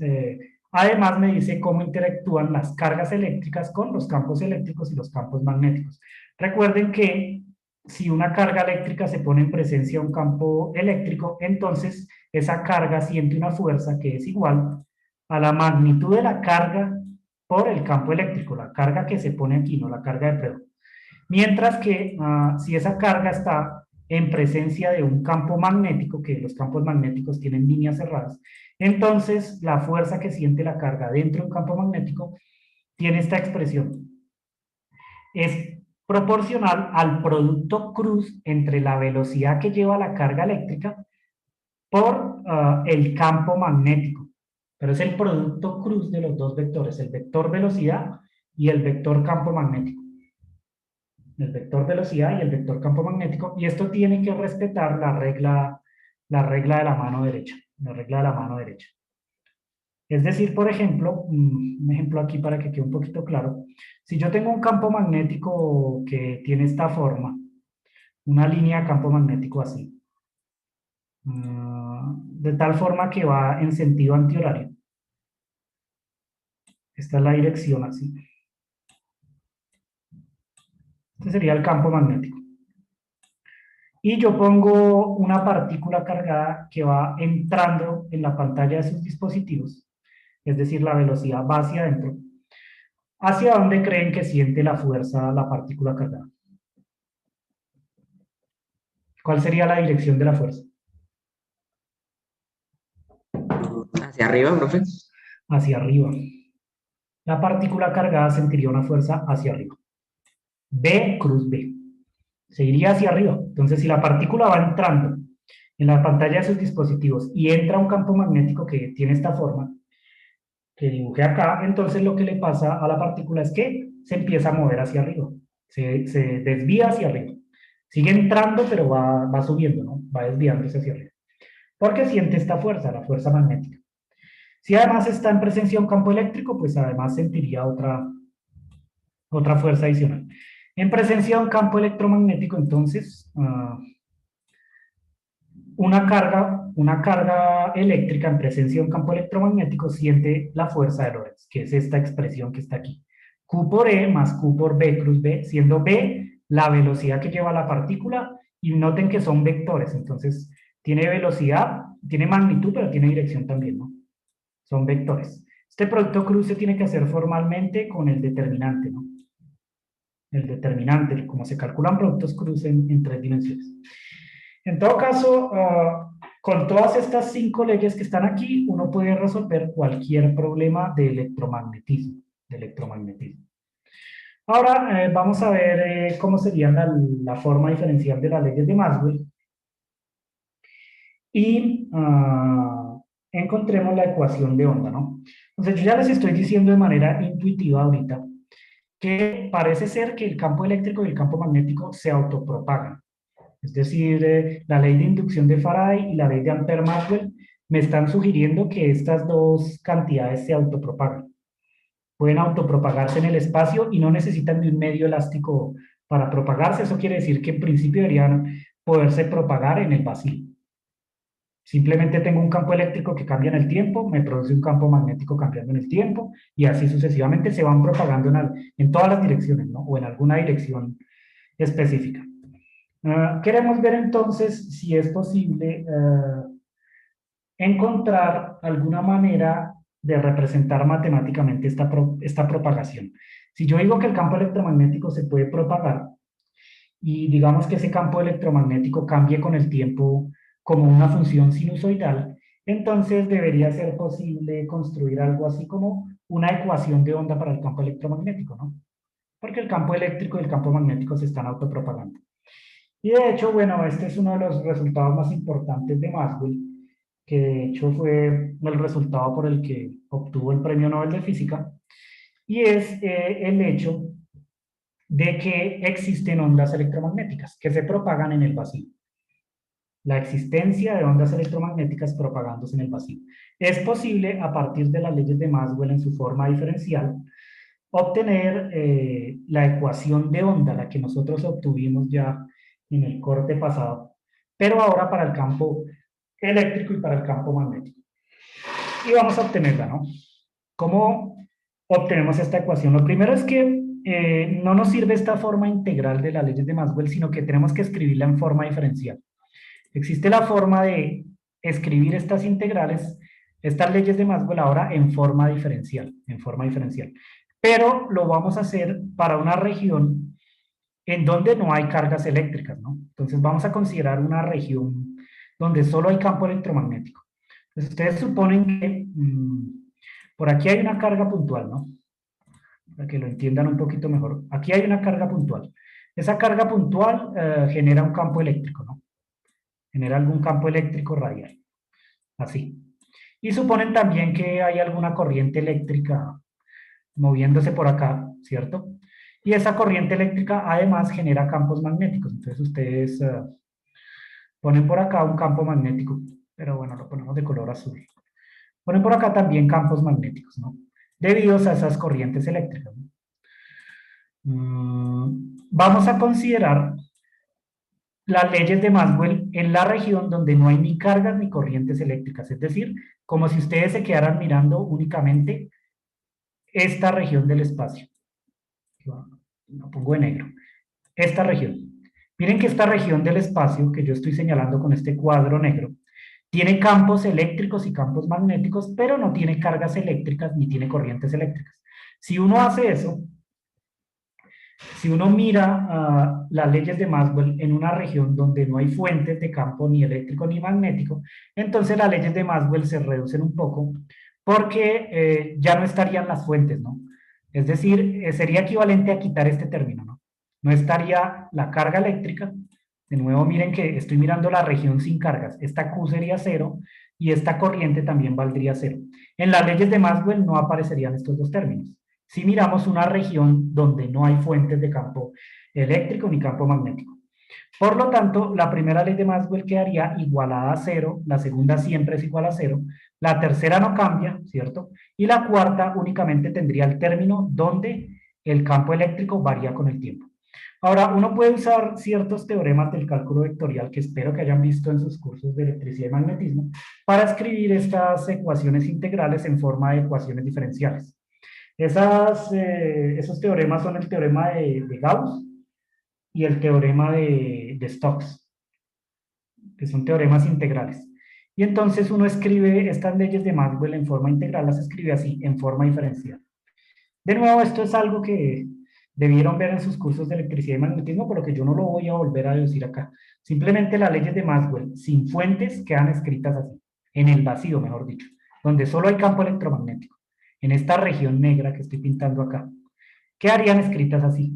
Speaker 1: además me dice cómo interactúan las cargas eléctricas con los campos eléctricos y los campos magnéticos. Recuerden que si una carga eléctrica se pone en presencia de un campo eléctrico, entonces esa carga siente una fuerza que es igual a la magnitud de la carga por el campo eléctrico, la carga que se pone aquí, no la carga de prueba. Mientras que si esa carga está en presencia de un campo magnético, que los campos magnéticos tienen líneas cerradas, entonces la fuerza que siente la carga dentro de un campo magnético tiene esta expresión. Es proporcional al producto cruz entre la velocidad que lleva la carga eléctrica por el campo magnético. Pero es el producto cruz de los dos vectores, el vector velocidad y el vector campo magnético. El vector velocidad y el vector campo magnético, y esto tiene que respetar la regla de la mano derecha, la regla de la mano derecha. Es decir, por ejemplo, un ejemplo aquí para que quede un poquito claro, si yo tengo un campo magnético que tiene esta forma, una línea de campo magnético así, de tal forma que va en sentido antihorario. Esta es la dirección así. Este sería el campo magnético. Y yo pongo una partícula cargada que va entrando en la pantalla de sus dispositivos, es decir, la velocidad va hacia adentro. ¿Hacia dónde creen que siente la fuerza la partícula cargada? ¿Cuál sería la dirección de la fuerza?
Speaker 2: Hacia arriba, profe.
Speaker 1: Hacia arriba. La partícula cargada sentiría una fuerza hacia arriba. B cruz B. Se iría hacia arriba. Entonces, si la partícula va entrando en la pantalla de sus dispositivos y entra un campo magnético que tiene esta forma, que dibujé acá, entonces lo que le pasa a la partícula es que se empieza a mover hacia arriba, se desvía hacia arriba. Sigue entrando, pero va subiendo, ¿no? Va desviándose hacia arriba. porque siente esta fuerza, la fuerza magnética. Si además está en presencia de un campo eléctrico, pues además sentiría otra fuerza adicional. En presencia de un campo electromagnético, entonces, una carga eléctrica en presencia de un campo electromagnético siente la fuerza de Lorentz, que es esta expresión que está aquí. Q por E más Q por B cruz B, siendo B la velocidad que lleva la partícula, y noten que son vectores, entonces tiene velocidad, tiene magnitud, pero tiene dirección también, ¿no? Son vectores. Este producto cruz se tiene que hacer formalmente con el determinante, ¿no? El determinante, como se calculan productos cruz en 3 dimensiones. En todo caso, con todas estas 5 leyes que están aquí, uno puede resolver cualquier problema de electromagnetismo. Ahora vamos a ver cómo sería la forma diferencial de las leyes de Maxwell. Y encontremos la ecuación de onda, ¿no? Entonces yo ya les estoy diciendo de manera intuitiva ahorita que parece ser que el campo eléctrico y el campo magnético se autopropagan. Es decir, la ley de inducción de Faraday y la ley de Ampère-Maxwell me están sugiriendo que estas dos cantidades se autopropagan. Pueden autopropagarse en el espacio y no necesitan de un medio elástico para propagarse. Eso quiere decir que en principio deberían poderse propagar en el vacío. Simplemente tengo un campo eléctrico que cambia en el tiempo, me produce un campo magnético cambiando en el tiempo, y así sucesivamente se van propagando en todas las direcciones, ¿no? O en alguna dirección específica. Queremos ver entonces si es posible encontrar alguna manera de representar matemáticamente esta propagación. Si yo digo que el campo electromagnético se puede propagar y digamos que ese campo electromagnético cambie con el tiempo como una función sinusoidal, entonces debería ser posible construir algo así como una ecuación de onda para el campo electromagnético, ¿no? Porque el campo eléctrico y el campo magnético se están autopropagando. Y de hecho, bueno, este es uno de los resultados más importantes de Maxwell, que de hecho fue el resultado por el que obtuvo el Premio Nobel de Física, y es el hecho de que existen ondas electromagnéticas que se propagan en el vacío. La existencia de ondas electromagnéticas propagándose en el vacío. Es posible, a partir de las leyes de Maxwell en su forma diferencial, obtener la ecuación de onda, la que nosotros obtuvimos ya en el corte pasado, pero ahora para el campo eléctrico y para el campo magnético. Y vamos a obtenerla, ¿no? ¿Cómo obtenemos esta ecuación? Lo primero es que no nos sirve esta forma integral de las leyes de Maxwell, sino que tenemos que escribirla en forma diferencial. Existe la forma de escribir estas integrales, estas leyes de Maxwell ahora en forma diferencial, Pero lo vamos a hacer para una región en donde no hay cargas eléctricas, ¿no? Entonces vamos a considerar una región donde solo hay campo electromagnético. Entonces ustedes suponen que por aquí hay una carga puntual, ¿no? Para que lo entiendan un poquito mejor. Aquí hay una carga puntual. Esa carga puntual genera un campo eléctrico, ¿no? Genera algún campo eléctrico radial. Así. Y suponen también que hay alguna corriente eléctrica moviéndose por acá, ¿cierto? Y esa corriente eléctrica además genera campos magnéticos. Entonces ustedes ponen por acá un campo magnético, pero bueno, lo ponemos de color azul. Ponen por acá también campos magnéticos, ¿no? Debidos a esas corrientes eléctricas, ¿no? Vamos a considerar las leyes de Maxwell en la región donde no hay ni cargas ni corrientes eléctricas, es decir, como si ustedes se quedaran mirando únicamente esta región del espacio. Lo pongo en negro. Esta región. Miren que esta región del espacio que yo estoy señalando con este cuadro negro tiene campos eléctricos y campos magnéticos, pero no tiene cargas eléctricas ni tiene corrientes eléctricas. Si uno hace eso, si uno mira las leyes de Maxwell en una región donde no hay fuentes de campo ni eléctrico ni magnético, entonces las leyes de Maxwell se reducen un poco porque ya no estarían las fuentes, ¿no? Es decir, sería equivalente a quitar este término, ¿no? No estaría la carga eléctrica. De nuevo, miren que estoy mirando la región sin cargas. Esta Q sería cero y esta corriente también valdría cero. En las leyes de Maxwell no aparecerían estos dos términos. Si miramos una región donde no hay fuentes de campo eléctrico ni campo magnético. Por lo tanto, la primera ley de Maxwell quedaría igualada a cero, la segunda siempre es igual a cero, la tercera no cambia, ¿cierto? Y la cuarta únicamente tendría el término donde el campo eléctrico varía con el tiempo. Ahora, uno puede usar ciertos teoremas del cálculo vectorial que espero que hayan visto en sus cursos de electricidad y magnetismo para escribir estas ecuaciones integrales en forma de ecuaciones diferenciales. Esos teoremas son el teorema de Gauss y el teorema de Stokes, que son teoremas integrales. Y entonces uno escribe estas leyes de Maxwell en forma integral, las escribe así, en forma diferencial. De nuevo, esto es algo que debieron ver en sus cursos de electricidad y magnetismo, por lo que yo no lo voy a volver a decir acá. Simplemente las leyes de Maxwell, sin fuentes, quedan escritas así, en el vacío, mejor dicho, donde solo hay campo electromagnético, en esta región negra que estoy pintando acá. Quedarían escritas así.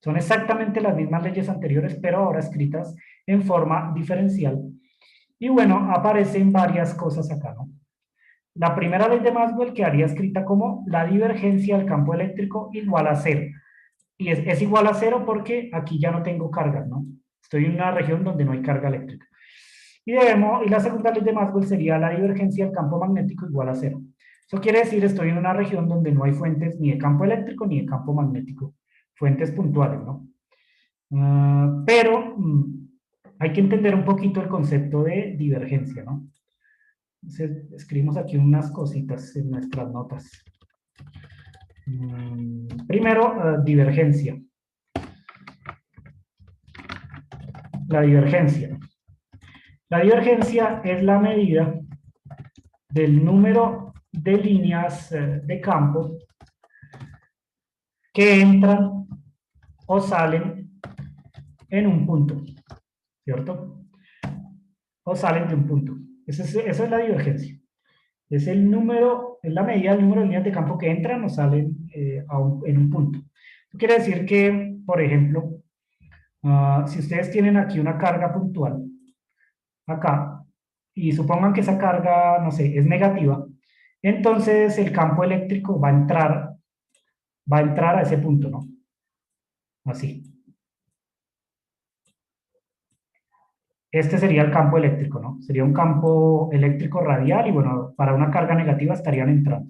Speaker 1: Son exactamente las mismas leyes anteriores, pero ahora escritas en forma diferencial. Y bueno, aparecen varias cosas acá, ¿no? La primera ley de Maxwell quedaría escrita como la divergencia del campo eléctrico igual a cero. Y es igual a cero porque aquí ya no tengo carga, ¿no? Estoy en una región donde no hay carga eléctrica. Y la segunda ley de Maxwell sería la divergencia del campo magnético igual a cero. Eso quiere decir, estoy en una región donde no hay fuentes ni de campo eléctrico ni de campo magnético. Fuentes puntuales, ¿no? Pero hay que entender un poquito el concepto de divergencia, ¿no? Entonces, escribimos aquí unas cositas en nuestras notas. Primero, divergencia. La divergencia. La divergencia es la medida del número de líneas de campo que entran o salen en un punto, ¿cierto? O salen de un punto. Esa es la divergencia. Es el número, es la medida del número de líneas de campo que entran o salen en un punto. Eso quiere decir que, por ejemplo, si ustedes tienen aquí una carga puntual, acá, y supongan que esa carga, no sé, es negativa, entonces el campo eléctrico va a entrar a ese punto, ¿no? Así. Este sería el campo eléctrico, ¿no? Sería un campo eléctrico radial y bueno, para una carga negativa estarían entrando.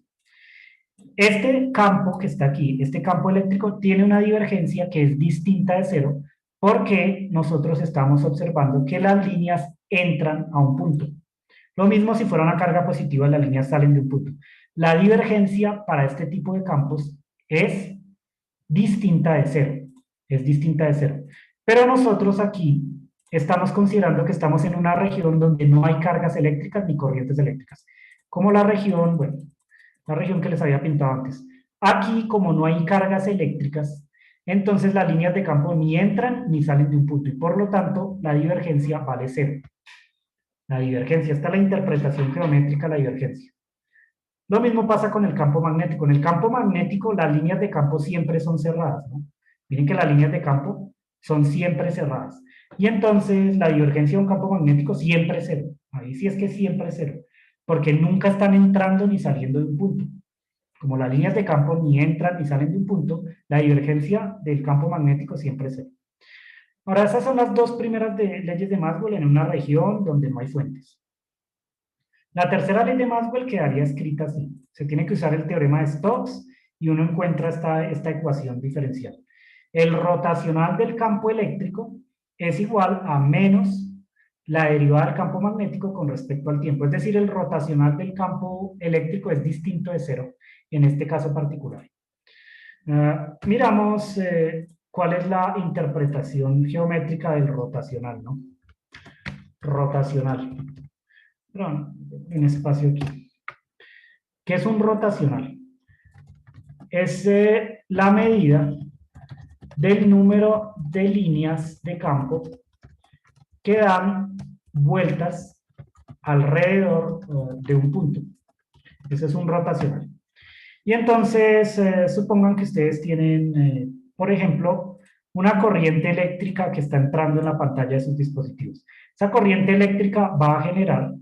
Speaker 1: Este campo que está aquí, este campo eléctrico, tiene una divergencia que es distinta de cero porque nosotros estamos observando que las líneas entran a un punto. Lo mismo si fuera una carga positiva, las líneas salen de un punto. La divergencia para este tipo de campos es distinta de cero. Es distinta de cero. Pero nosotros aquí estamos considerando que estamos en una región donde no hay cargas eléctricas ni corrientes eléctricas. Como la región, bueno, la región que les había pintado antes. Aquí, como no hay cargas eléctricas, entonces las líneas de campo ni entran ni salen de un punto y por lo tanto la divergencia vale cero. La divergencia, está la interpretación geométrica de la divergencia. Lo mismo pasa con el campo magnético. En el campo magnético las líneas de campo siempre son cerradas, ¿no? Miren que las líneas de campo son siempre cerradas. Y entonces la divergencia de un campo magnético siempre es cero. Ahí sí es que siempre es cero. Porque nunca están entrando ni saliendo de un punto. Como las líneas de campo ni entran ni salen de un punto, la divergencia del campo magnético siempre es cero. Ahora, esas son las dos primeras leyes de Maxwell en una región donde no hay fuentes. La tercera ley de Maxwell quedaría escrita así. Se tiene que usar el teorema de Stokes y uno encuentra esta ecuación diferencial. El rotacional del campo eléctrico es igual a menos la derivada del campo magnético con respecto al tiempo. Es decir, el rotacional del campo eléctrico es distinto de cero en este caso particular. Miramos cuál es la interpretación geométrica del rotacional, ¿no? Rotacional. Perdón, un espacio aquí. ¿Qué es un rotacional? Es la medida del número de líneas de campo que dan vueltas alrededor de un punto. Ese es un rotacional. Y entonces, supongan que ustedes tienen, por ejemplo, una corriente eléctrica que está entrando en la pantalla de sus dispositivos. Esa corriente eléctrica va a generar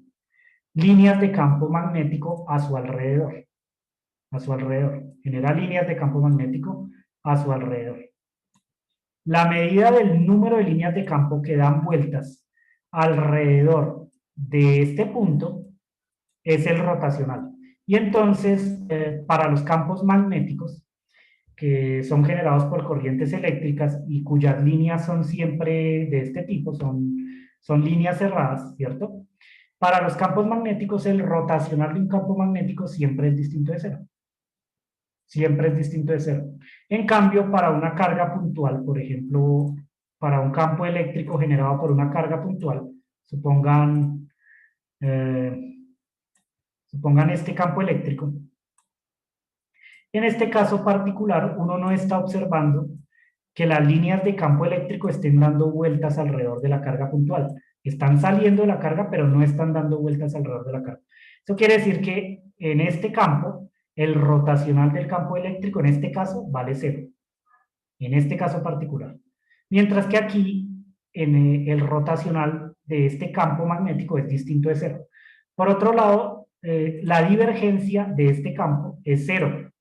Speaker 1: líneas de campo magnético a su alrededor. A su alrededor. Genera líneas de campo magnético a su alrededor. la medida del número de líneas de campo que dan vueltas alrededor de este punto es el rotacional. Y entonces, para los campos magnéticos, que son generados por corrientes eléctricas y cuyas líneas son siempre de este tipo, son líneas cerradas, ¿cierto? Para los campos magnéticos, el rotacional de un campo magnético siempre es distinto de cero. Siempre es distinto de cero. En cambio, para una carga puntual, por ejemplo, para un campo eléctrico generado por una carga puntual, supongan, eh, supongan este campo eléctrico. En este caso particular, uno no está observando que las líneas de campo eléctrico estén dando vueltas alrededor de la carga puntual. Están saliendo de la carga, pero no están dando vueltas alrededor de la carga. Eso quiere decir que en este campo, el rotacional del campo eléctrico, en este caso, vale cero. En este caso particular. Mientras que aquí, el rotacional de este campo magnético es distinto de cero. Por otro lado, la divergencia de este campo es cero.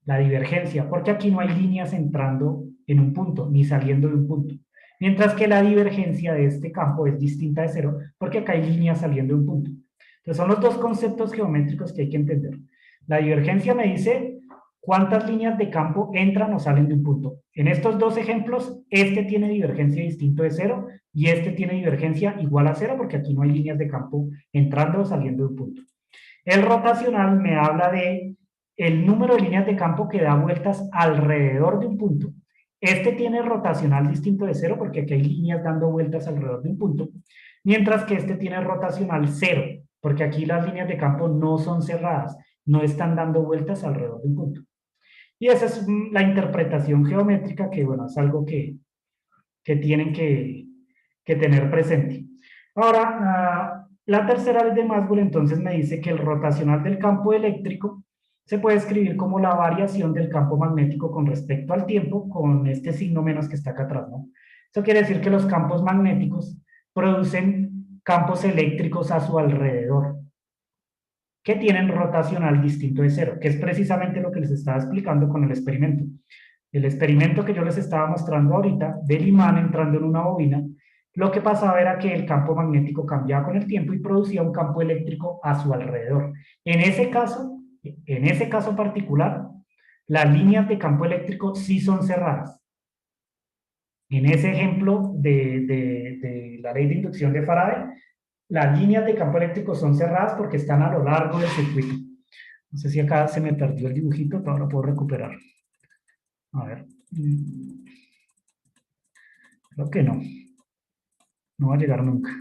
Speaker 1: La divergencia, porque aquí no hay líneas entrando en un punto, ni saliendo de un punto. Mientras que la divergencia de este campo es distinta de cero, porque acá hay líneas saliendo de un punto. Entonces son los dos conceptos geométricos que hay que entender. La divergencia me dice cuántas líneas de campo entran o salen de un punto. En estos dos ejemplos, este tiene divergencia distinto de cero y este tiene divergencia igual a cero, porque aquí no hay líneas de campo entrando o saliendo de un punto. El rotacional me habla de el número de líneas de campo que da vueltas alrededor de un punto. Este tiene rotacional distinto de cero porque aquí hay líneas dando vueltas alrededor de un punto, mientras que este tiene rotacional cero, porque aquí las líneas de campo no son cerradas, no están dando vueltas alrededor de un punto. Y esa es la interpretación geométrica que, bueno, es algo que tienen que tener presente. Ahora, la tercera ley de Maxwell entonces me dice que el rotacional del campo eléctrico se puede escribir como la variación del campo magnético con respecto al tiempo, con este signo menos que está acá atrás, ¿no? Eso quiere decir que los campos magnéticos producen campos eléctricos a su alrededor, que tienen rotacional distinto de cero, que es precisamente lo que les estaba explicando con el experimento. El experimento que yo les estaba mostrando ahorita, del imán entrando en una bobina, lo que pasaba era que el campo magnético cambiaba con el tiempo y producía un campo eléctrico a su alrededor. En ese caso particular, las líneas de campo eléctrico sí son cerradas. En ese ejemplo de la ley de inducción de Faraday, las líneas de campo eléctrico son cerradas porque están a lo largo del circuito. No sé si acá se me perdió el dibujito, pero lo puedo recuperar. A ver. Creo que no. No va a llegar nunca.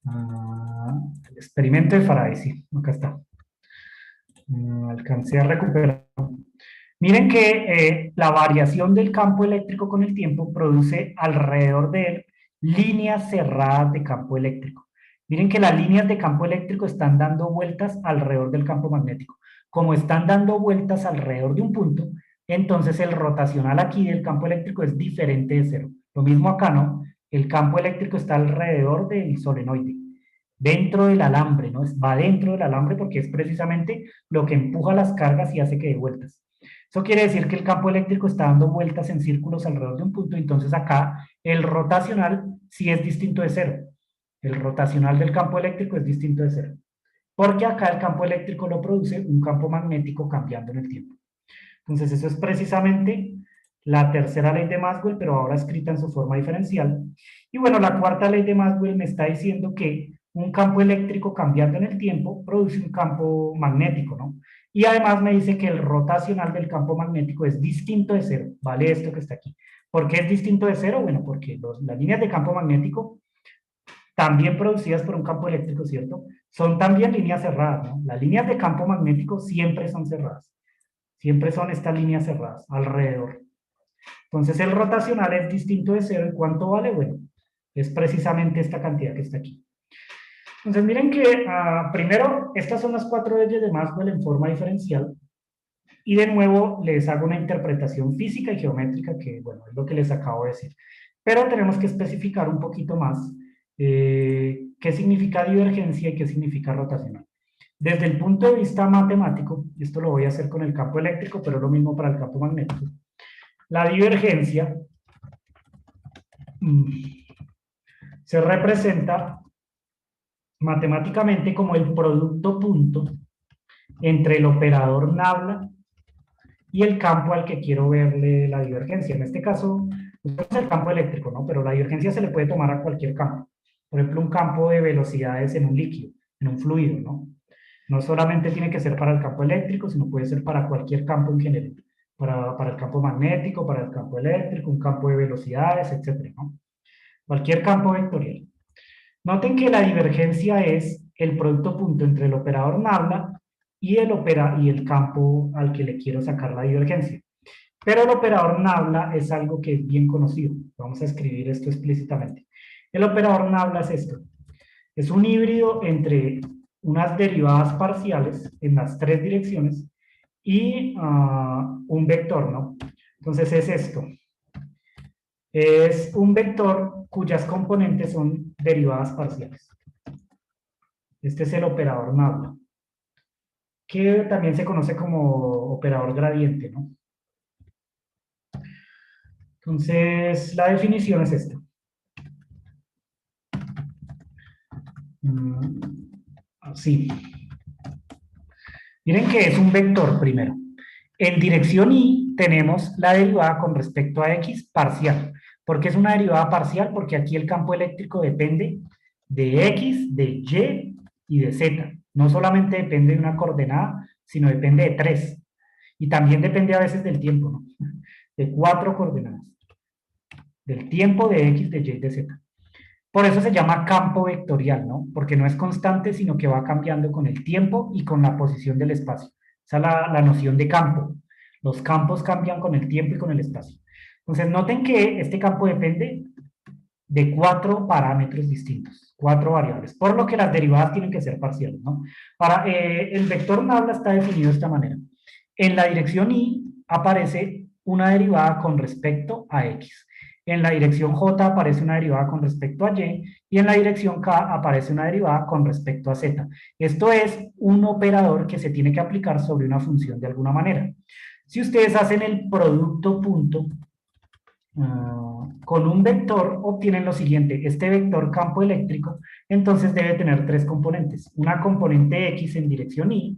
Speaker 1: El experimento de Faraday, sí, acá está. Alcancé a recuperar. Miren que la variación del campo eléctrico con el tiempo produce alrededor de él líneas cerradas de campo eléctrico. Miren que las líneas de campo eléctrico están dando vueltas alrededor del campo magnético. Como están dando vueltas alrededor de un punto, entonces el rotacional aquí del campo eléctrico es diferente de cero. Lo mismo acá, ¿no? El campo eléctrico está alrededor del solenoide, dentro del alambre, ¿no? Va dentro del alambre porque es precisamente lo que empuja las cargas y hace que dé vueltas. Eso quiere decir que el campo eléctrico está dando vueltas en círculos alrededor de un punto, entonces acá el rotacional sí es distinto de cero. El rotacional del campo eléctrico es distinto de cero. Porque acá el campo eléctrico lo produce un campo magnético cambiando en el tiempo. Entonces eso es precisamente la tercera ley de Maxwell, pero ahora escrita en su forma diferencial. Y bueno, la cuarta ley de Maxwell me está diciendo que un campo eléctrico cambiando en el tiempo produce un campo magnético, ¿no? Y además me dice que el rotacional del campo magnético es distinto de cero, ¿vale? Esto que está aquí. ¿Por qué es distinto de cero? Bueno, porque las líneas de campo magnético, también producidas por un campo eléctrico, ¿cierto? Son también líneas cerradas, ¿no? Las líneas de campo magnético siempre son cerradas. Siempre son estas líneas cerradas, alrededor. Entonces el rotacional es distinto de cero. ¿Y cuánto vale? Bueno, es precisamente esta cantidad que está aquí. Entonces miren que primero, estas son las cuatro leyes de Maxwell en forma diferencial. Y de nuevo les hago una interpretación física y geométrica que, bueno, es lo que les acabo de decir. Pero tenemos que especificar un poquito más qué significa divergencia y qué significa rotacional. Desde el punto de vista matemático, esto lo voy a hacer con el campo eléctrico, pero es lo mismo para el campo magnético. La divergencia se representa matemáticamente como el producto punto entre el operador nabla y el campo al que quiero verle la divergencia. En este caso, es el campo eléctrico, ¿no? Pero la divergencia se le puede tomar a cualquier campo. Por ejemplo, un campo de velocidades en un líquido, en un fluido, ¿no? No solamente tiene que ser para el campo eléctrico, sino puede ser para cualquier campo en general. Para el campo magnético, para el campo eléctrico, un campo de velocidades, etcétera, ¿no? Cualquier campo vectorial. Noten que la divergencia es el producto punto entre el operador nabla y el campo al que le quiero sacar la divergencia. Pero el operador nabla es algo que es bien conocido. Vamos a escribir esto explícitamente. El operador nabla es esto. Es un híbrido entre unas derivadas parciales en las tres direcciones y un vector, ¿no? Entonces es esto. Es un vector cuyas componentes son derivadas parciales. Este es el operador nabla, que también se conoce como operador gradiente, ¿no? Entonces, la definición es esta. Así. Miren que es un vector primero. En dirección y tenemos la derivada con respecto a x parcial. ¿Por qué es una derivada parcial? Porque aquí el campo eléctrico depende de x, de y de z. No solamente depende de una coordenada, sino depende de tres. Y también depende a veces del tiempo, ¿no? De cuatro coordenadas. Del tiempo de x, de y, de z. Por eso se llama campo vectorial, ¿no? Porque no es constante, sino que va cambiando con el tiempo y con la posición del espacio. Esa es la noción de campo. Los campos cambian con el tiempo y con el espacio. Entonces, noten que este campo depende de cuatro parámetros distintos, cuatro variables, por lo que las derivadas tienen que ser parciales, ¿no? El vector nabla está definido de esta manera. En la dirección y aparece una derivada con respecto a x. En la dirección j aparece una derivada con respecto a y, y en la dirección k aparece una derivada con respecto a z. Esto es un operador que se tiene que aplicar sobre una función de alguna manera. Si ustedes hacen el producto punto con un vector, obtienen lo siguiente: este vector campo eléctrico, entonces debe tener tres componentes: una componente x en dirección y,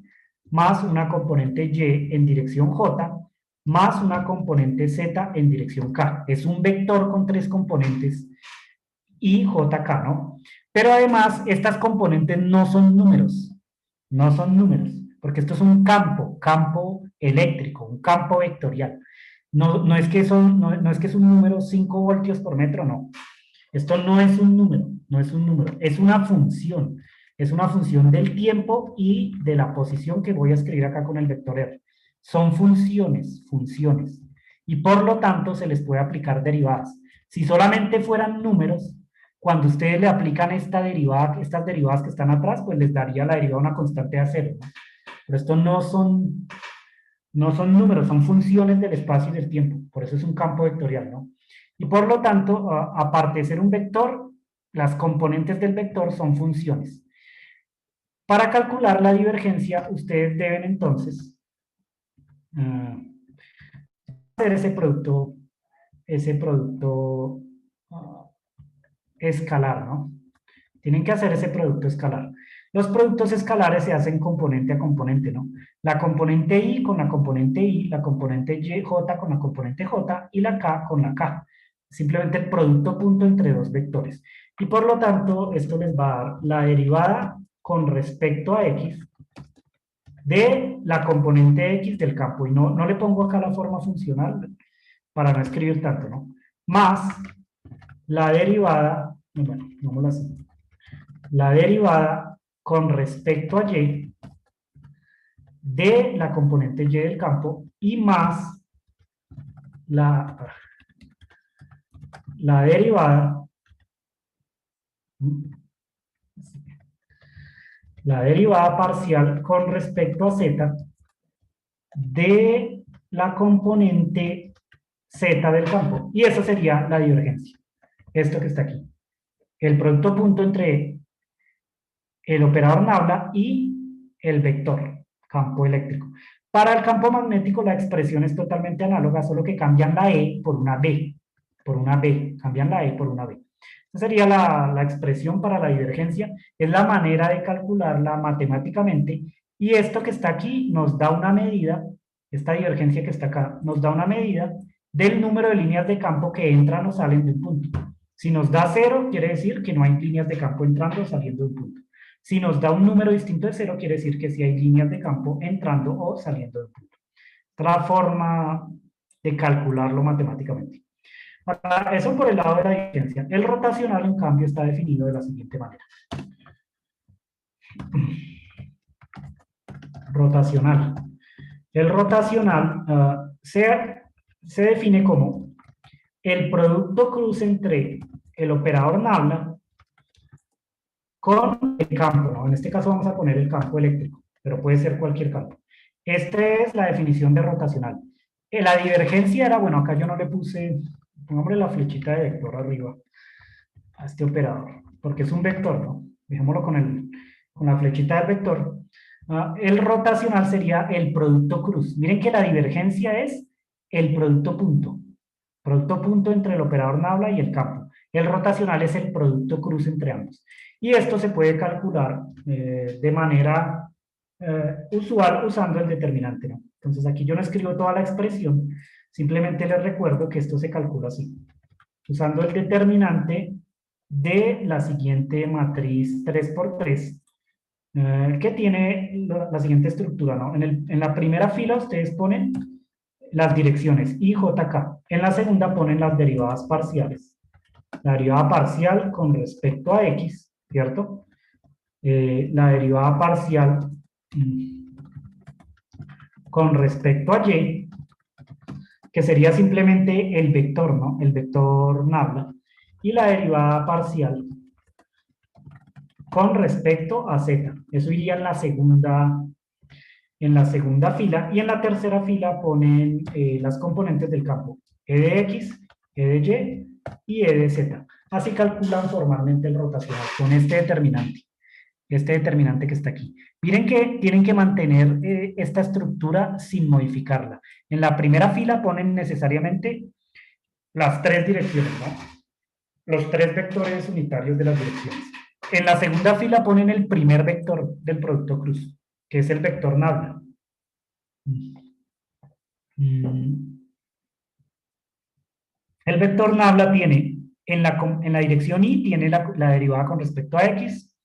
Speaker 1: más una componente y en dirección j, más una componente z en dirección k. Es un vector con tres componentes y jk, ¿no? Pero además, estas componentes no son números, porque esto es un campo eléctrico, un campo vectorial. No es que no es que es un número 5 voltios por metro, no. Esto no es un número, no es un número, es una función. Es una función del tiempo y de la posición que voy a escribir acá con el vector R. Son funciones. Y por lo tanto se les puede aplicar derivadas. Si solamente fueran números, cuando ustedes le aplican estas derivadas que están atrás, pues les daría la derivada una constante a cero, ¿no? Pero esto no son números, son funciones del espacio y del tiempo. Por eso es un campo vectorial, ¿no? Y por lo tanto, aparte de ser un vector, las componentes del vector son funciones. Para calcular la divergencia, ustedes deben entonces hacer ese producto escalar, ¿no? Tienen que hacer ese producto escalar. Los productos escalares se hacen componente a componente, ¿no? La componente I con la componente I, la componente Y, J con la componente J y la K con la K. Simplemente el producto punto entre dos vectores. Y por lo tanto, esto les va a dar la derivada con respecto a X de la componente X del campo. Y no le pongo acá la forma funcional para no escribir tanto, ¿no? Más la derivada, bueno, no así, la derivada con respecto a Y de la componente Y del campo y más la derivada parcial con respecto a Z de la componente Z del campo. Y eso sería la divergencia. Esto que está aquí. El producto punto entre el operador nabla y el vector campo eléctrico. Para el campo magnético la expresión es totalmente análoga, solo que cambian la E por una B, cambian la E por una B. Esa sería la expresión para la divergencia, es la manera de calcularla matemáticamente, y esto que está aquí nos da una medida, esta divergencia que está acá, nos da una medida del número de líneas de campo que entran o salen de un punto. Si nos da 0, quiere decir que no hay líneas de campo entrando o saliendo de un punto. Si nos da un número distinto de 0, quiere decir que sí hay líneas de campo entrando o saliendo de un punto. Otra forma de calcularlo matemáticamente. Eso por el lado de la divergencia. El rotacional, en cambio, está definido de la siguiente manera. Rotacional. El rotacional se define como el producto cruz entre el operador nabla con el campo, ¿no? En este caso vamos a poner el campo eléctrico, pero puede ser cualquier campo. Esta es la definición de rotacional. La divergencia era, bueno, acá yo no le puse, pongámosle la flechita de vector arriba a este operador, porque es un vector, ¿no? Dejémoslo con la flechita del vector. El rotacional sería el producto cruz. Miren que la divergencia es el producto punto entre el operador nabla y el campo. El rotacional es el producto cruz entre ambos. Y esto se puede calcular de manera usual usando el determinante, ¿no? Entonces aquí yo no escribo toda la expresión, simplemente les recuerdo que esto se calcula así, usando el determinante de la siguiente matriz 3×3, que tiene la siguiente estructura, ¿no? En la primera fila ustedes ponen las direcciones I, J, K. En la segunda ponen las derivadas parciales. La derivada parcial con respecto a X, ¿cierto? La derivada parcial con respecto a Y, que sería simplemente el vector, ¿no? El vector nabla. Y la derivada parcial con respecto a Z. Eso iría en la segunda fila, y en la tercera fila ponen las componentes del campo, E de X, E de Y y E de Z. Así calculan formalmente el rotacional con este determinante que está aquí. Miren que tienen que mantener esta estructura sin modificarla. En la primera fila ponen necesariamente las tres direcciones, ¿no? Los tres vectores unitarios de las direcciones. En la segunda fila ponen el primer vector del producto cruz, que es el vector nabla. El vector nabla tiene, en la dirección Y tiene la derivada con respecto a X,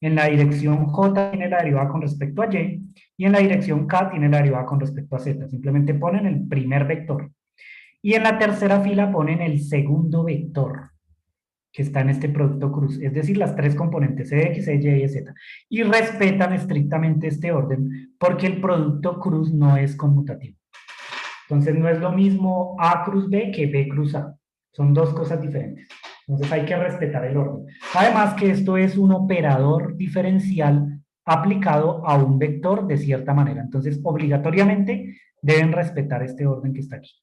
Speaker 1: en la dirección J tiene la derivada con respecto a Y, y en la dirección K tiene la derivada con respecto a Z. Simplemente ponen el primer vector. Y en la tercera fila ponen el segundo vector que está en este producto cruz, es decir, las tres componentes X, Y y Z, y respetan estrictamente este orden porque el producto cruz no es conmutativo. Entonces no es lo mismo A cruz B que B cruz A, son dos cosas diferentes. Entonces hay que respetar el orden. Además que esto es un operador diferencial aplicado a un vector de cierta manera. Entonces obligatoriamente deben respetar este orden que está aquí.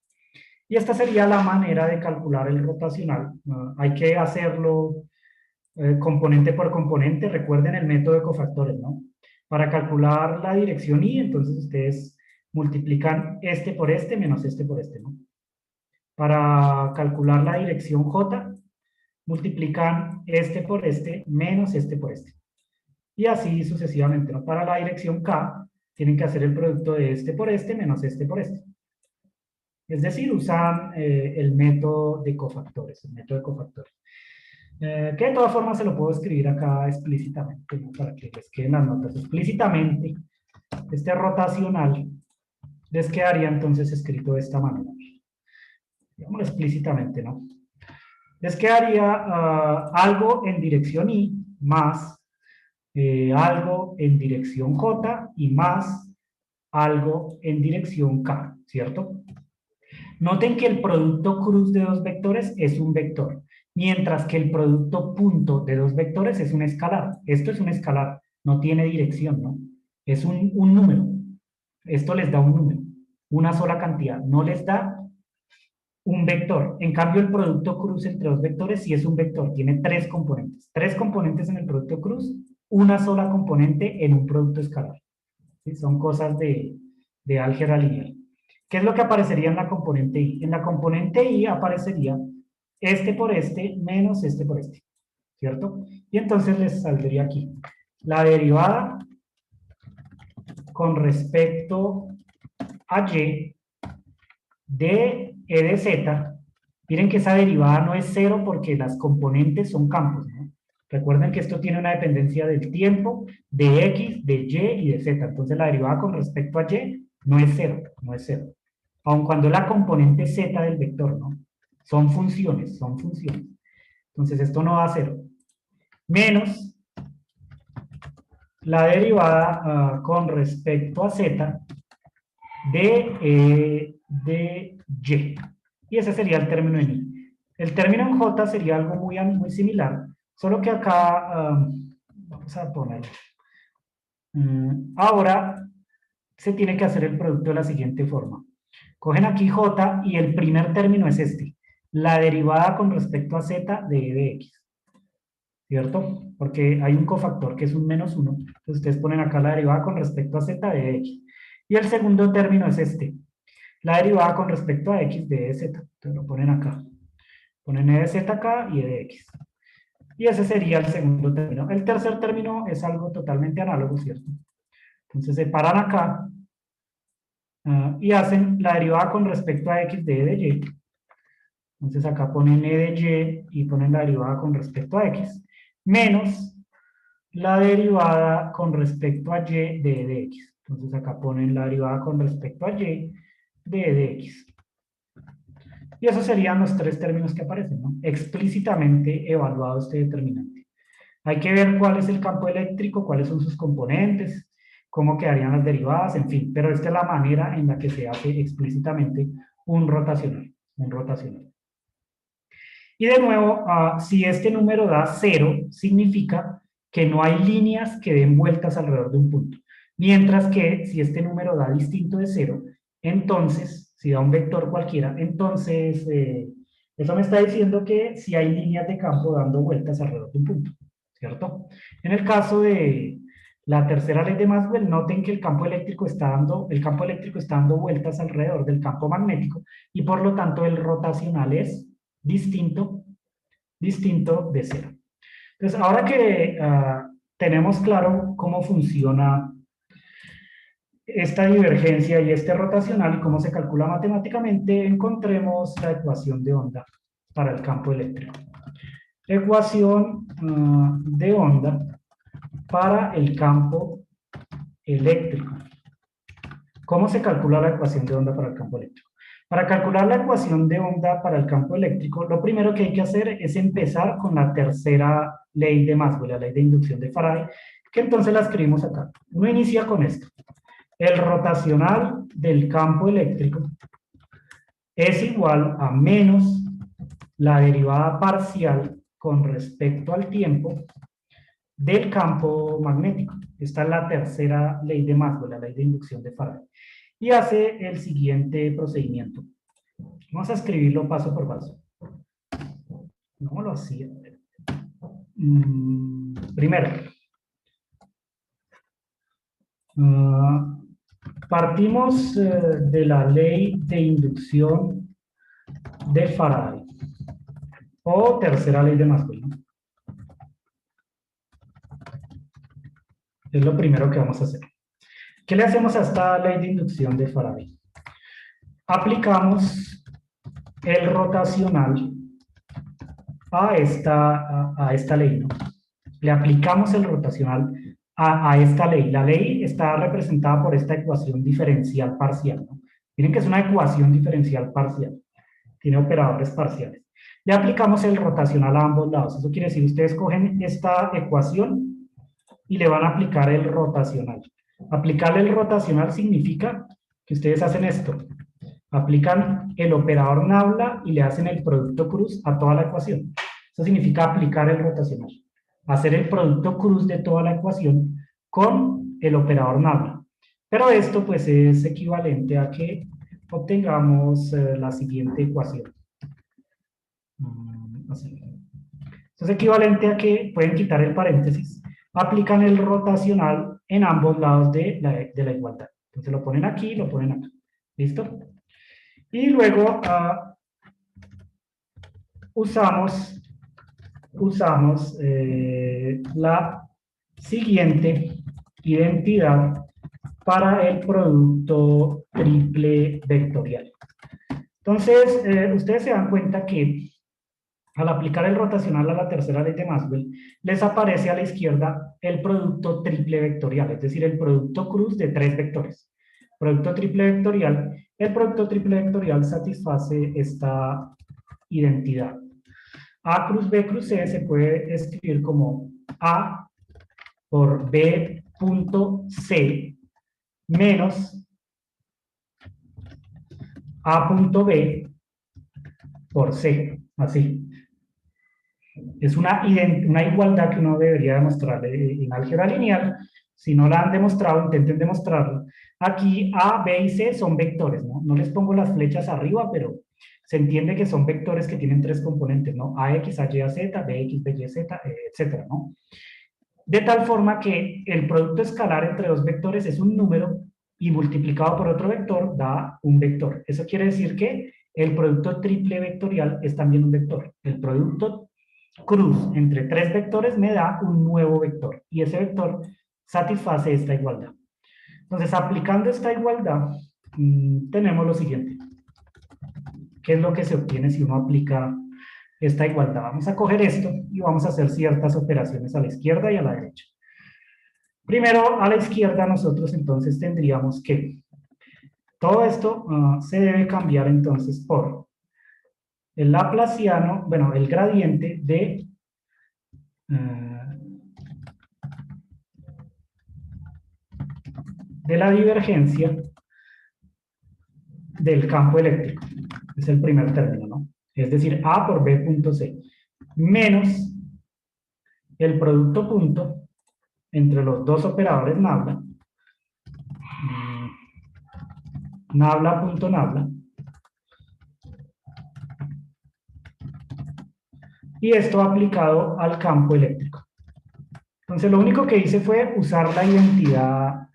Speaker 1: Y esta sería la manera de calcular el rotacional. Hay que hacerlo componente por componente. Recuerden el método de cofactores, ¿no? Para calcular la dirección Y, entonces ustedes multiplican este por este menos este por este, ¿no? Para calcular la dirección J, multiplican este por este menos este por este. Y así sucesivamente, ¿no? Para la dirección K, tienen que hacer el producto de este por este menos este por este. Es decir, usan el método de cofactores, que de todas formas se lo puedo escribir acá explícitamente, ¿no? Para que les queden las notas explícitamente. Este rotacional les quedaría entonces escrito de esta manera. Digámoslo explícitamente, ¿no? Les quedaría algo en dirección Y más algo en dirección J y más algo en dirección K, ¿cierto? Noten que el producto cruz de dos vectores es un vector, mientras que el producto punto de dos vectores es un escalar. Esto es un escalar, no tiene dirección, ¿no? Es un número. Esto les da un número, una sola cantidad, no les da un vector. En cambio, el producto cruz entre dos vectores sí es un vector, tiene tres componentes. Tres componentes en el producto cruz, una sola componente en un producto escalar. ¿Sí? Son cosas de de álgebra lineal. ¿Qué es lo que aparecería en la componente y? En la componente y aparecería este por este menos este por este, ¿cierto? Y entonces les saldría aquí la derivada con respecto a y de e de z. Miren que esa derivada no es cero porque las componentes son campos, ¿no? Recuerden que esto tiene una dependencia del tiempo, de x, de y y de z. Entonces la derivada con respecto a y no es cero, no es cero. Aun cuando la componente z del vector, ¿no? Son funciones, son funciones. Entonces esto no va a cero. Menos la derivada con respecto a z de y. Y ese sería el término en i. El término en j sería algo muy similar, solo que acá, vamos a poner, ahora se tiene que hacer el producto de la siguiente forma. Cogen aquí j y el primer término es este, la derivada con respecto a z de e de x, ¿cierto? Porque hay un cofactor que es un menos 1, entonces ustedes ponen acá la derivada con respecto a z de x. Y el segundo término es este, la derivada con respecto a x de e de z. Entonces lo ponen acá. Ponen e de z acá y e de x. Y ese sería el segundo término. El tercer término es algo totalmente análogo, ¿cierto? Entonces se paran acá y hacen la derivada con respecto a x de e de y. Entonces acá ponen e de y ponen la derivada con respecto a x. Menos la derivada con respecto a y de e de x. Entonces acá ponen la derivada con respecto a y de e de x. Y esos serían los tres términos que aparecen, ¿no? Explícitamente evaluado este determinante. Hay que ver cuál es el campo eléctrico, cuáles son sus componentes, cómo quedarían las derivadas, en fin. Pero esta es la manera en la que se hace explícitamente un rotacional. Un rotacional. Y de nuevo, si este número da 0, significa que no hay líneas que den vueltas alrededor de un punto. Mientras que si este número da distinto de 0, entonces, si da un vector cualquiera, entonces eso me está diciendo que si hay líneas de campo dando vueltas alrededor de un punto, ¿cierto? En el caso de la tercera ley de Maxwell, noten que el campo eléctrico está dando vueltas alrededor del campo magnético y por lo tanto el rotacional es distinto de 0. Entonces, ahora que tenemos claro cómo funciona esta divergencia y este rotacional y cómo se calcula matemáticamente, encontremos la ecuación de onda para el campo eléctrico. Ecuación de onda para el campo eléctrico. ¿Cómo se calcula la ecuación de onda para el campo eléctrico? Para calcular la ecuación de onda para el campo eléctrico, lo primero que hay que hacer es empezar con la tercera ley de Maxwell, la ley de inducción de Faraday, que entonces la escribimos acá. Uno inicia con esto. El rotacional del campo eléctrico es igual a menos la derivada parcial con respecto al tiempo del campo magnético. Esta es la tercera ley de Maxwell, la ley de inducción de Faraday. Y hace el siguiente procedimiento. Vamos a escribirlo paso por paso. ¿Cómo lo hacía? Primero, partimos de la ley de inducción de Faraday, o tercera ley de Maxwell, ¿no? Es lo primero que vamos a hacer. ¿Qué le hacemos a esta ley de inducción de Faraday? Aplicamos el rotacional a esta ley, ¿no? Le aplicamos el rotacional a esta ley. La ley está representada por esta ecuación diferencial parcial, ¿no? Miren que es una ecuación diferencial parcial. Tiene operadores parciales. Le aplicamos el rotacional a ambos lados. Eso quiere decir, ustedes cogen esta ecuación y le van a aplicar el rotacional. Aplicarle el rotacional significa que ustedes hacen esto. Aplican el operador nabla y le hacen el producto cruz a toda la ecuación. Eso significa aplicar el rotacional. Hacer el producto cruz de toda la ecuación con el operador nabla. Pero esto pues es equivalente a que obtengamos la siguiente ecuación. Así. Esto es equivalente a que pueden quitar el paréntesis, aplican el rotacional en ambos lados de la igualdad. Entonces lo ponen aquí, lo ponen acá. ¿Listo? Y luego usamos la siguiente identidad para el producto triple vectorial. Entonces, ustedes se dan cuenta que al aplicar el rotacional a la tercera ley de Maxwell, les aparece a la izquierda el producto triple vectorial, es decir, el producto cruz de tres vectores. Producto triple vectorial, el producto triple vectorial satisface esta identidad. A cruz B cruz C se puede escribir como A por B punto C menos A punto B por C, así. Es una igualdad que uno debería demostrar en álgebra lineal. Si no la han demostrado, intenten demostrarla. Aquí A, B y C son vectores, ¿no? No les pongo las flechas arriba, pero se entiende que son vectores que tienen tres componentes, ¿no? AX, AY, AZ, BX, BY, Z, etcétera, ¿no? De tal forma que el producto escalar entre dos vectores es un número y multiplicado por otro vector da un vector. Eso quiere decir que el producto triple vectorial es también un vector. El producto cruz entre tres vectores me da un nuevo vector y ese vector satisface esta igualdad. Entonces, aplicando esta igualdad, tenemos lo siguiente. ¿Qué es lo que se obtiene si uno aplica esta igualdad? Vamos a coger esto y vamos a hacer ciertas operaciones a la izquierda y a la derecha. Primero, a la izquierda nosotros entonces tendríamos que todo esto se debe cambiar entonces por el laplaciano, bueno, el gradiente de la divergencia del campo eléctrico. Es el primer término, ¿no? Es decir, A por B punto C menos el producto punto entre los dos operadores nabla, nabla punto nabla, y esto aplicado al campo eléctrico. Entonces, lo único que hice fue usar la identidad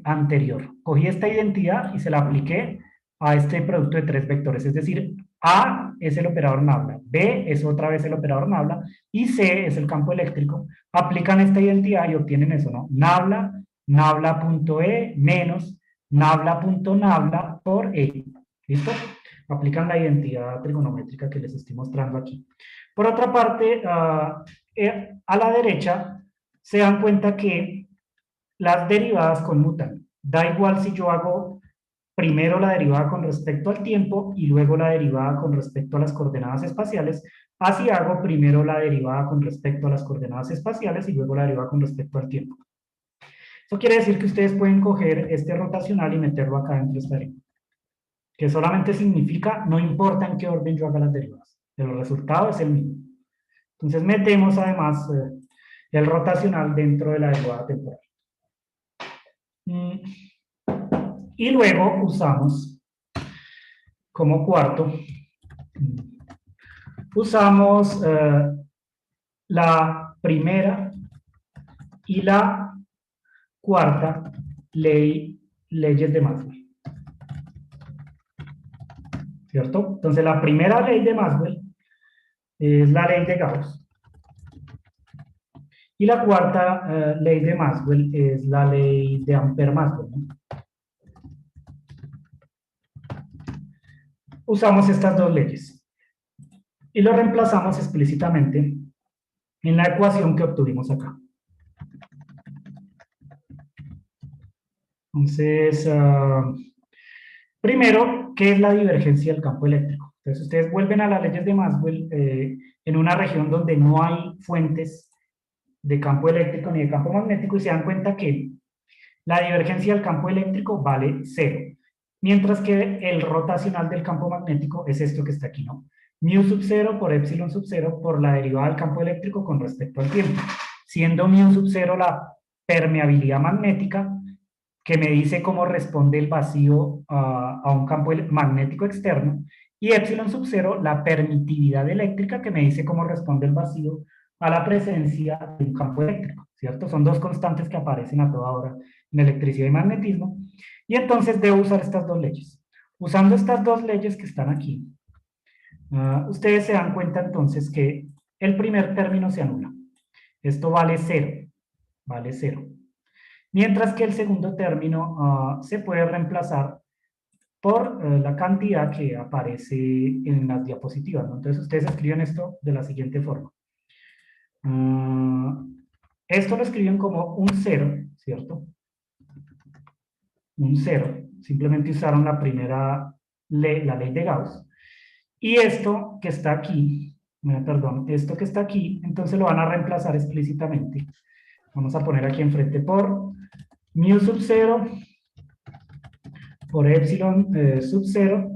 Speaker 1: anterior. Cogí esta identidad y se la apliqué a este producto de tres vectores, es decir, A es el operador nabla, B es otra vez el operador nabla y C es el campo eléctrico. Aplican esta identidad y obtienen eso, ¿no? Nabla, nabla.E menos nabla.nabla por E. ¿Listo? Aplican la identidad trigonométrica que les estoy mostrando aquí. Por otra parte, a la derecha se dan cuenta que las derivadas conmutan. Da igual si yo hago primero la derivada con respecto al tiempo y luego la derivada con respecto a las coordenadas espaciales, así hago primero la derivada con respecto a las coordenadas espaciales y luego la derivada con respecto al tiempo. Eso quiere decir que ustedes pueden coger este rotacional y meterlo acá dentro de esta derivada, que solamente significa no importa en qué orden yo haga las derivadas, el resultado es el mismo. Entonces metemos además el rotacional dentro de la derivada temporal. Y luego usamos como cuarto, usamos la primera y la cuarta leyes de Maxwell. ¿Cierto? Entonces la primera ley de Maxwell es la ley de Gauss. Y la cuarta ley de Maxwell es la ley de Ampère-Maxwell, ¿no? Usamos estas dos leyes y lo reemplazamos explícitamente en la ecuación que obtuvimos acá. Entonces, primero, ¿qué es la divergencia del campo eléctrico? Entonces, ustedes vuelven a las leyes de Maxwell en una región donde no hay fuentes de campo eléctrico ni de campo magnético y se dan cuenta que la divergencia del campo eléctrico vale 0, mientras que el rotacional del campo magnético es esto que está aquí, ¿no? Mu sub 0 por epsilon sub 0 por la derivada del campo eléctrico con respecto al tiempo, siendo mu sub 0 la permeabilidad magnética que me dice cómo responde el vacío a un campo magnético externo, y epsilon sub 0 la permitividad eléctrica que me dice cómo responde el vacío a la presencia de un campo eléctrico, ¿cierto? Son dos constantes que aparecen a toda hora en electricidad y magnetismo, y entonces debo usar estas dos leyes. Usando estas dos leyes que están aquí, ustedes se dan cuenta entonces que el primer término se anula. Esto vale 0, vale 0. Mientras que el segundo término se puede reemplazar por la cantidad que aparece en las diapositivas, ¿no? Entonces ustedes escriben esto de la siguiente forma. Esto lo escriben como un 0, ¿cierto? Un 0. Simplemente usaron la primera ley, la ley de Gauss. Y esto que está aquí, perdón, esto que está aquí, entonces lo van a reemplazar explícitamente. Vamos a poner aquí enfrente por mu sub 0, por epsilon sub 0,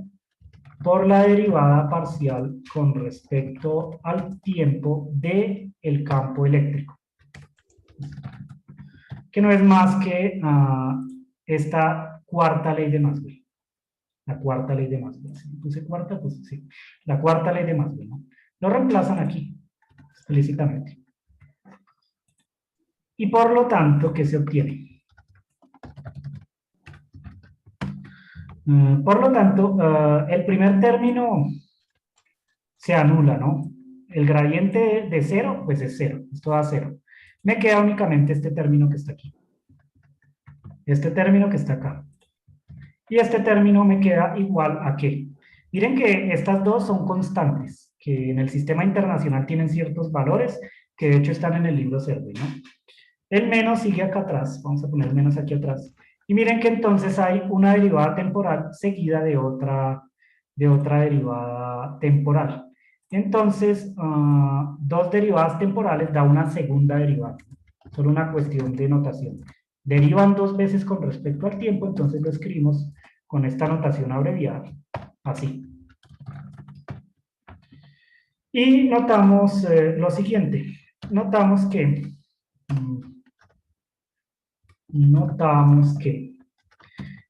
Speaker 1: por la derivada parcial con respecto al tiempo del campo eléctrico. Que no es más que esta cuarta ley de Maxwell. La cuarta ley de Maxwell. Si puse cuarta, pues sí. La cuarta ley de Maxwell, ¿no? Lo reemplazan aquí, explícitamente. Y por lo tanto, ¿qué se obtiene? Por lo tanto, el primer término se anula, ¿no? El gradiente de 0, pues es 0. Esto da 0. Me queda únicamente este término que está aquí. Este término que está acá. Y este término me queda igual a ¿qué? Miren que estas dos son constantes, que en el sistema internacional tienen ciertos valores, que de hecho están en el libro Survey, ¿no? El menos sigue acá atrás, vamos a poner menos aquí atrás. Y miren que entonces hay una derivada temporal seguida de otra derivada temporal. Entonces, dos derivadas temporales da una segunda derivada. Solo una cuestión de notación. Derivan dos veces con respecto al tiempo, entonces lo escribimos con esta notación abreviada, así. Y notamos lo siguiente. Notamos que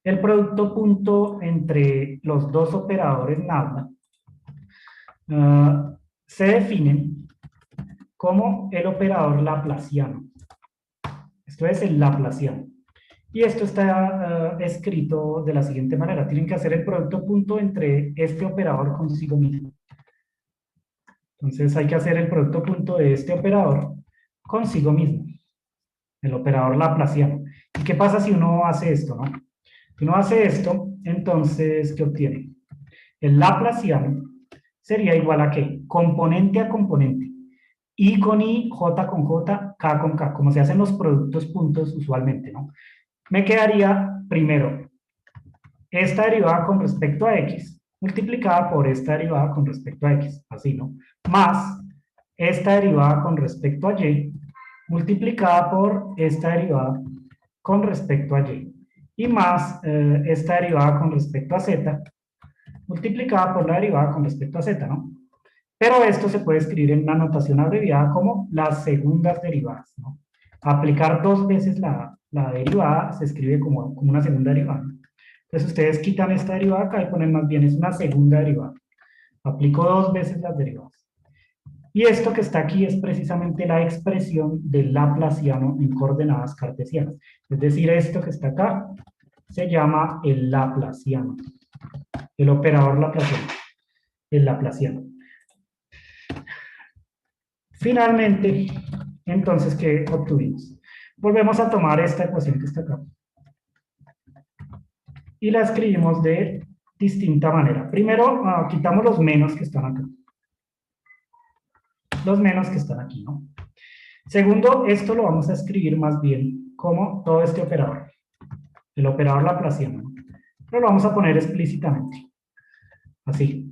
Speaker 1: el producto punto entre los dos operadores nabla se definen como el operador laplaciano. Esto es el laplaciano. Y esto está escrito de la siguiente manera. Tienen que hacer el producto punto entre este operador consigo mismo. Entonces hay que hacer el producto punto de este operador consigo mismo. El operador laplaciano. ¿Y qué pasa si uno hace esto, no? Si uno hace esto, entonces, ¿qué obtiene? El laplaciano sería igual a ¿qué? Componente a componente. I con I, J con J, K con K, como se hacen los productos puntos usualmente, ¿no? Me quedaría primero esta derivada con respecto a X multiplicada por esta derivada con respecto a X, así, ¿no? Más esta derivada con respecto a Y multiplicada por esta derivada con respecto a Y. Y más esta derivada con respecto a Z multiplicada por la derivada con respecto a Z, ¿no? Pero esto se puede escribir en una notación abreviada como las segundas derivadas, ¿no? Aplicar dos veces la derivada se escribe como una segunda derivada. Entonces ustedes quitan esta derivada acá y ponen más bien es una segunda derivada. Aplico dos veces las derivadas. Y esto que está aquí es precisamente la expresión del laplaciano en coordenadas cartesianas. Es decir, esto que está acá se llama el laplaciano. El operador laplaciano. El laplaciano. Finalmente, entonces, ¿qué obtuvimos? Volvemos a tomar esta ecuación que está acá. Y la escribimos de distinta manera. Primero, quitamos los menos que están acá. Los menos que están aquí, ¿no? Segundo, esto lo vamos a escribir más bien como todo este operador. El operador laplaciano, ¿no? Pero lo vamos a poner explícitamente. Así.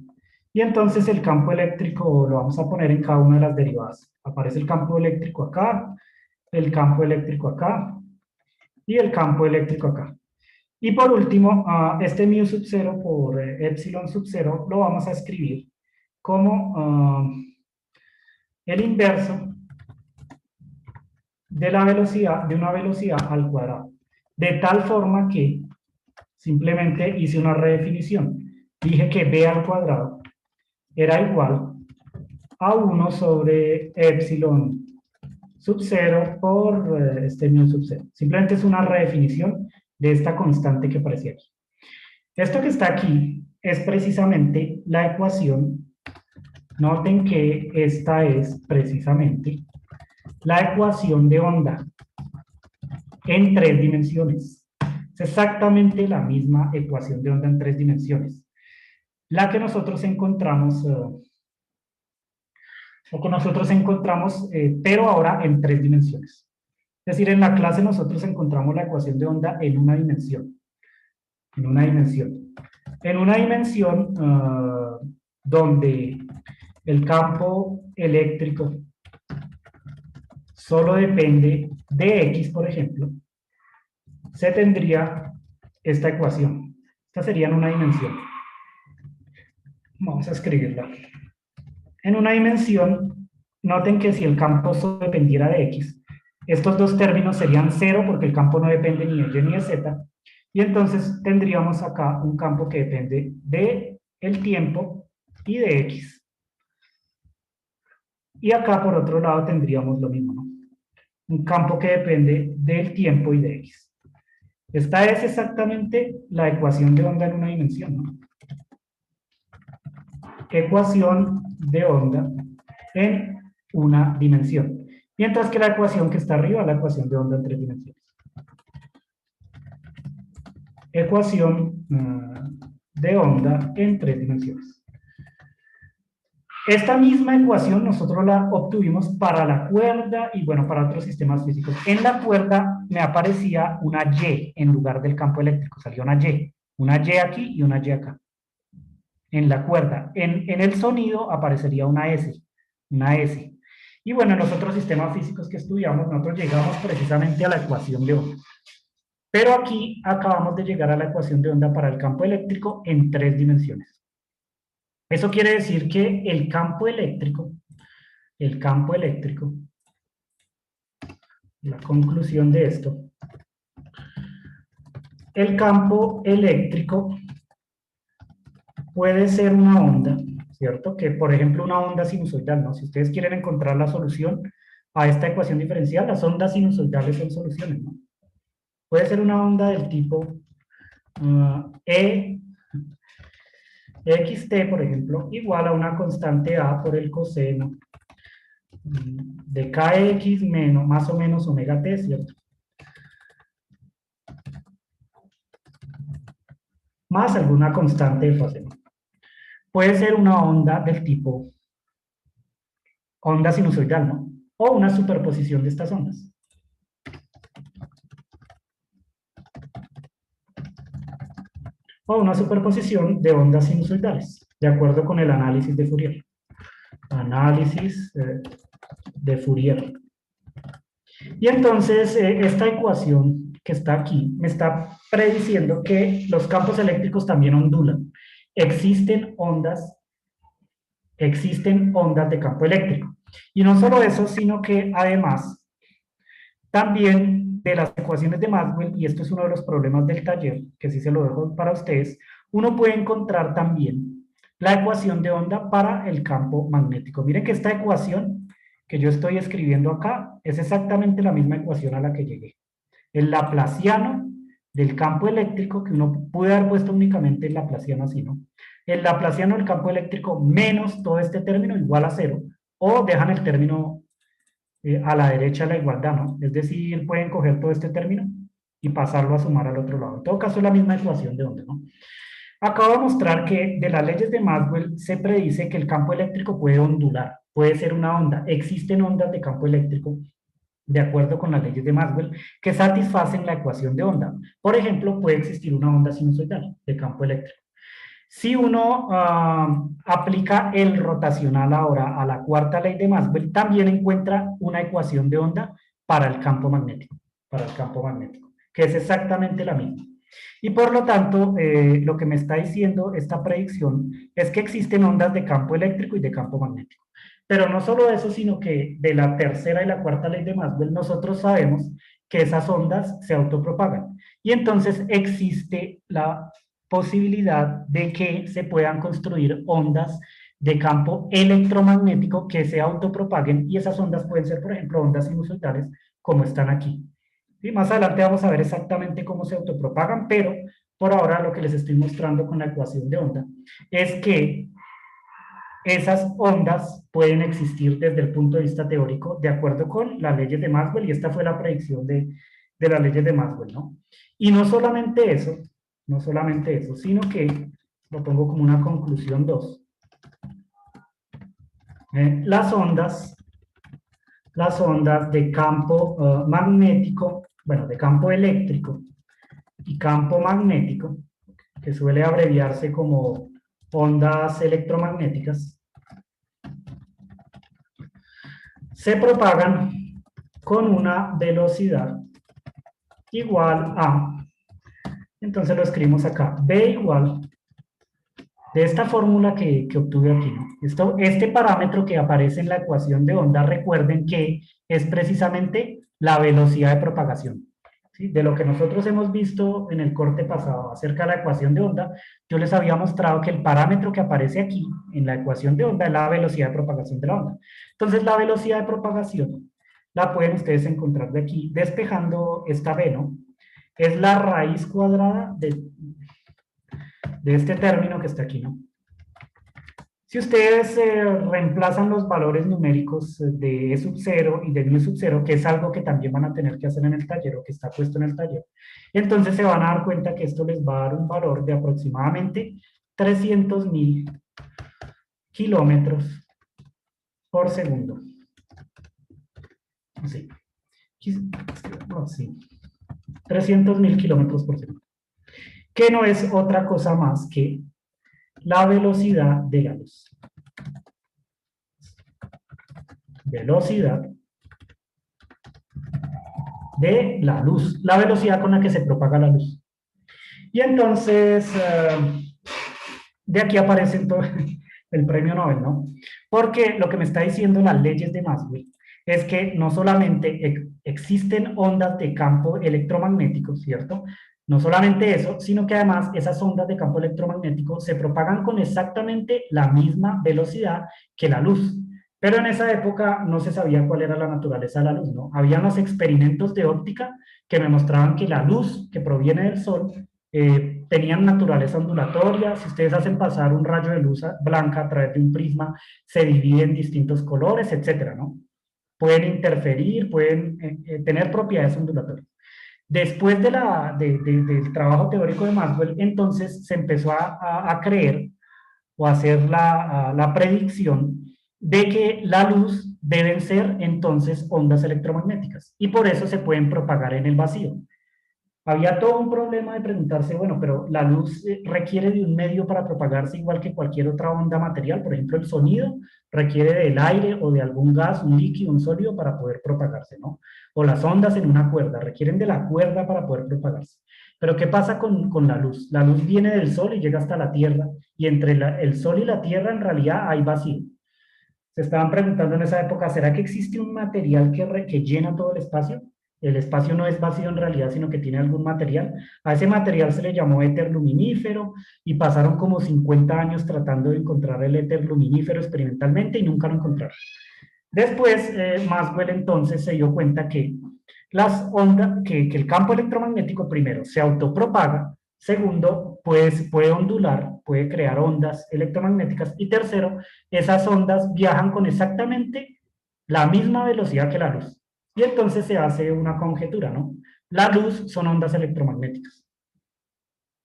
Speaker 1: Y entonces el campo eléctrico lo vamos a poner en cada una de las derivadas. Aparece el campo eléctrico acá, el campo eléctrico acá y el campo eléctrico acá. Y por último, este mu sub 0 por epsilon sub 0 lo vamos a escribir como el inverso de la velocidad, de una velocidad al cuadrado. De tal forma que simplemente hice una redefinición. Dije que b al cuadrado era igual a 1 sobre epsilon sub 0 por este mu sub 0. Simplemente es una redefinición de esta constante que aparece aquí. Esto que está aquí es precisamente la ecuación. Noten que esta es precisamente la ecuación de onda en 3 dimensiones. Es exactamente la misma ecuación de onda en 3 dimensiones. La que nosotros encontramos, pero ahora en 3 dimensiones. Es decir, en la clase nosotros encontramos la ecuación de onda en una dimensión. En una dimensión. En una dimensión donde el campo eléctrico solo depende de X, por ejemplo, se tendría esta ecuación. Esta sería en una dimensión. Vamos a escribirla. En una dimensión, noten que si el campo solo dependiera de X, estos dos términos serían cero porque el campo no depende ni de Y ni de Z. Y entonces tendríamos acá un campo que depende de el tiempo y de X. Y acá por otro lado tendríamos lo mismo, ¿no? Un campo que depende del tiempo y de X. Esta es exactamente la ecuación de onda en una dimensión, ¿no? Ecuación de onda en una dimensión. Mientras que la ecuación que está arriba es la ecuación de onda en 3 dimensiones. Ecuación de onda en 3 dimensiones. Esta misma ecuación nosotros la obtuvimos para la cuerda y bueno, para otros sistemas físicos. En la cuerda me aparecía una Y en lugar del campo eléctrico, salió una Y aquí y una Y acá. En la cuerda. En el sonido aparecería una S. Y bueno, en los otros sistemas físicos que estudiamos, nosotros llegamos precisamente a la ecuación de onda. Pero aquí acabamos de llegar a la ecuación de onda para el campo eléctrico en 3 dimensiones. Eso quiere decir que el campo eléctrico, la conclusión de esto, el campo eléctrico puede ser una onda, ¿cierto? Que por ejemplo una onda sinusoidal, ¿no? Si ustedes quieren encontrar la solución a esta ecuación diferencial, las ondas sinusoidales son soluciones, ¿no? Puede ser una onda del tipo xt, por ejemplo, igual a una constante a por el coseno de kx menos, más o menos omega t, ¿cierto? Más alguna constante de fase, ¿no? Puede ser una onda del tipo onda sinusoidal, ¿no? O una superposición de estas ondas. O una superposición de ondas sinusoidales, de acuerdo con el análisis de Fourier. Análisis de Fourier. Y entonces, esta ecuación que está aquí me está prediciendo que los campos eléctricos también ondulan. Existen ondas de campo eléctrico. Y no solo eso, sino que además, también de las ecuaciones de Maxwell, y esto es uno de los problemas del taller, que sí se lo dejo para ustedes, uno puede encontrar también la ecuación de onda para el campo magnético. Miren que esta ecuación que yo estoy escribiendo acá es exactamente la misma ecuación a la que llegué. El laplaciano del campo eléctrico, que uno puede haber puesto únicamente el laplaciano así, ¿no? El laplaciano del campo eléctrico menos todo este término igual a 0, o dejan el término a la derecha la igualdad, ¿no? Es decir, pueden coger todo este término y pasarlo a sumar al otro lado. En todo caso, es la misma ecuación de onda, ¿no? Acabo de mostrar que de las leyes de Maxwell se predice que el campo eléctrico puede ondular, puede ser una onda. Existen ondas de campo eléctrico de acuerdo con las leyes de Maxwell que satisfacen la ecuación de onda. Por ejemplo, puede existir una onda sinusoidal de campo eléctrico. Si uno aplica el rotacional ahora a la cuarta ley de Maxwell, también encuentra una ecuación de onda para el campo magnético, que es exactamente la misma. Y por lo tanto, lo que me está diciendo esta predicción es que existen ondas de campo eléctrico y de campo magnético. Pero no solo eso, sino que de la tercera y la cuarta ley de Maxwell nosotros sabemos que esas ondas se autopropagan. Y entonces existe la posibilidad de que se puedan construir ondas de campo electromagnético que se autopropaguen, y esas ondas pueden ser, por ejemplo, ondas sinusoidales, como están aquí. Y más adelante vamos a ver exactamente cómo se autopropagan, pero por ahora lo que les estoy mostrando con la ecuación de onda es que esas ondas pueden existir desde el punto de vista teórico de acuerdo con las leyes de Maxwell, y esta fue la predicción de las leyes de Maxwell, ¿no? Y no solamente eso, sino que lo pongo como una conclusión 2. Las ondas de campo magnético, bueno, de campo eléctrico y campo magnético, que suele abreviarse como ondas electromagnéticas, se propagan con una velocidad igual a, entonces lo escribimos acá, B igual de esta fórmula que obtuve aquí, ¿no? Este parámetro que aparece en la ecuación de onda, recuerden que es precisamente la velocidad de propagación. ¿Sí? De lo que nosotros hemos visto en el corte pasado acerca de la ecuación de onda, yo les había mostrado que el parámetro que aparece aquí en la ecuación de onda es la velocidad de propagación de la onda. Entonces, la velocidad de propagación la pueden ustedes encontrar de aquí, despejando esta B, ¿no? Es la raíz cuadrada de este término que está aquí, ¿no? Si ustedes reemplazan los valores numéricos de E sub 0 y de mu sub 0, que es algo que también van a tener que hacer en el taller o que está puesto en el taller, entonces se van a dar cuenta que esto les va a dar un valor de aproximadamente 300.000 kilómetros por segundo. Sí. No, sí. 300.000 kilómetros por segundo. Que no es otra cosa más que la velocidad de la luz. Velocidad de la luz, la velocidad con la que se propaga la luz. Y entonces, de aquí aparece todo el premio Nobel, ¿no? Porque lo que me está diciendo las leyes de Maxwell es que no solamente existen ondas de campo electromagnético, ¿cierto? No solamente eso, sino que además esas ondas de campo electromagnético se propagan con exactamente la misma velocidad que la luz. Pero en esa época no se sabía cuál era la naturaleza de la luz, ¿no? Habían los experimentos de óptica que me mostraban que la luz que proviene del sol tenían naturaleza ondulatoria. Si ustedes hacen pasar un rayo de luz blanca a través de un prisma, se divide en distintos colores, etcétera, ¿no? Pueden interferir, pueden tener propiedades ondulatorias. Después del trabajo teórico de Maxwell, entonces se empezó a creer o a hacer la predicción de que la luz deben ser entonces ondas electromagnéticas, y por eso se pueden propagar en el vacío. Había todo un problema de preguntarse, bueno, pero la luz requiere de un medio para propagarse igual que cualquier otra onda material. Por ejemplo, el sonido requiere del aire o de algún gas, un líquido, un sólido para poder propagarse, ¿no? O las ondas en una cuerda requieren de la cuerda para poder propagarse. Pero ¿qué pasa con la luz? La luz viene del sol y llega hasta la Tierra, y entre el sol y la Tierra en realidad hay vacío. Se estaban preguntando en esa época, ¿será que existe un material que llena todo el espacio? El espacio no es vacío en realidad, sino que tiene algún material. A ese material se le llamó éter luminífero, y pasaron como 50 años tratando de encontrar el éter luminífero experimentalmente y nunca lo encontraron. Después, Maxwell entonces se dio cuenta que las ondas, que el campo electromagnético primero se autopropaga, segundo, pues puede ondular, puede crear ondas electromagnéticas, y tercero, esas ondas viajan con exactamente la misma velocidad que la luz. Y entonces se hace una conjetura, ¿no? La luz son ondas electromagnéticas.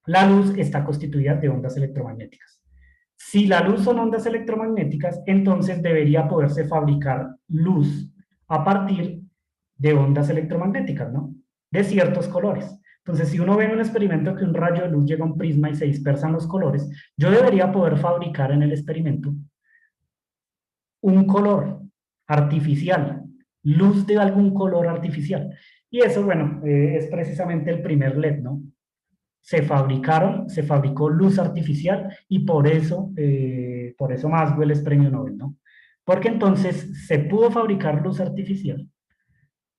Speaker 1: La luz está constituida de ondas electromagnéticas. Si la luz son ondas electromagnéticas, entonces debería poderse fabricar luz a partir de ondas electromagnéticas, ¿no? De ciertos colores. Entonces, si uno ve en un experimento que un rayo de luz llega a un prisma y se dispersan los colores, yo debería poder fabricar en el experimento un color artificial, luz de algún color artificial. Y eso, bueno, es precisamente el primer LED, ¿no? Se fabricó luz artificial, y por eso Maxwell es premio Nobel, ¿no? Porque entonces se pudo fabricar luz artificial,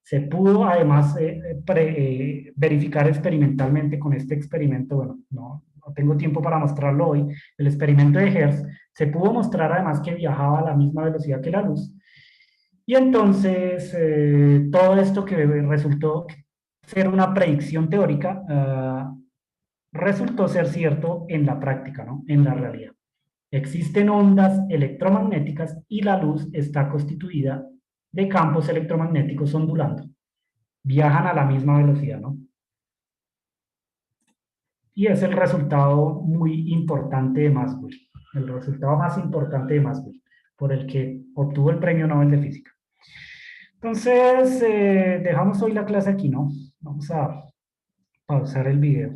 Speaker 1: se pudo además verificar experimentalmente con este experimento, bueno, no, no tengo tiempo para mostrarlo hoy, el experimento de Hertz, se pudo mostrar además que viajaba a la misma velocidad que la luz. Y entonces, todo esto que resultó ser una predicción teórica, resultó ser cierto en la práctica, ¿no? En la realidad. Existen ondas electromagnéticas y la luz está constituida de campos electromagnéticos ondulando. Viajan a la misma velocidad, ¿no? Y es el resultado muy importante de Maxwell, el resultado más importante de Maxwell, por el que obtuvo el premio Nobel de Física. Entonces, dejamos hoy la clase aquí, ¿no? Vamos a pausar el video.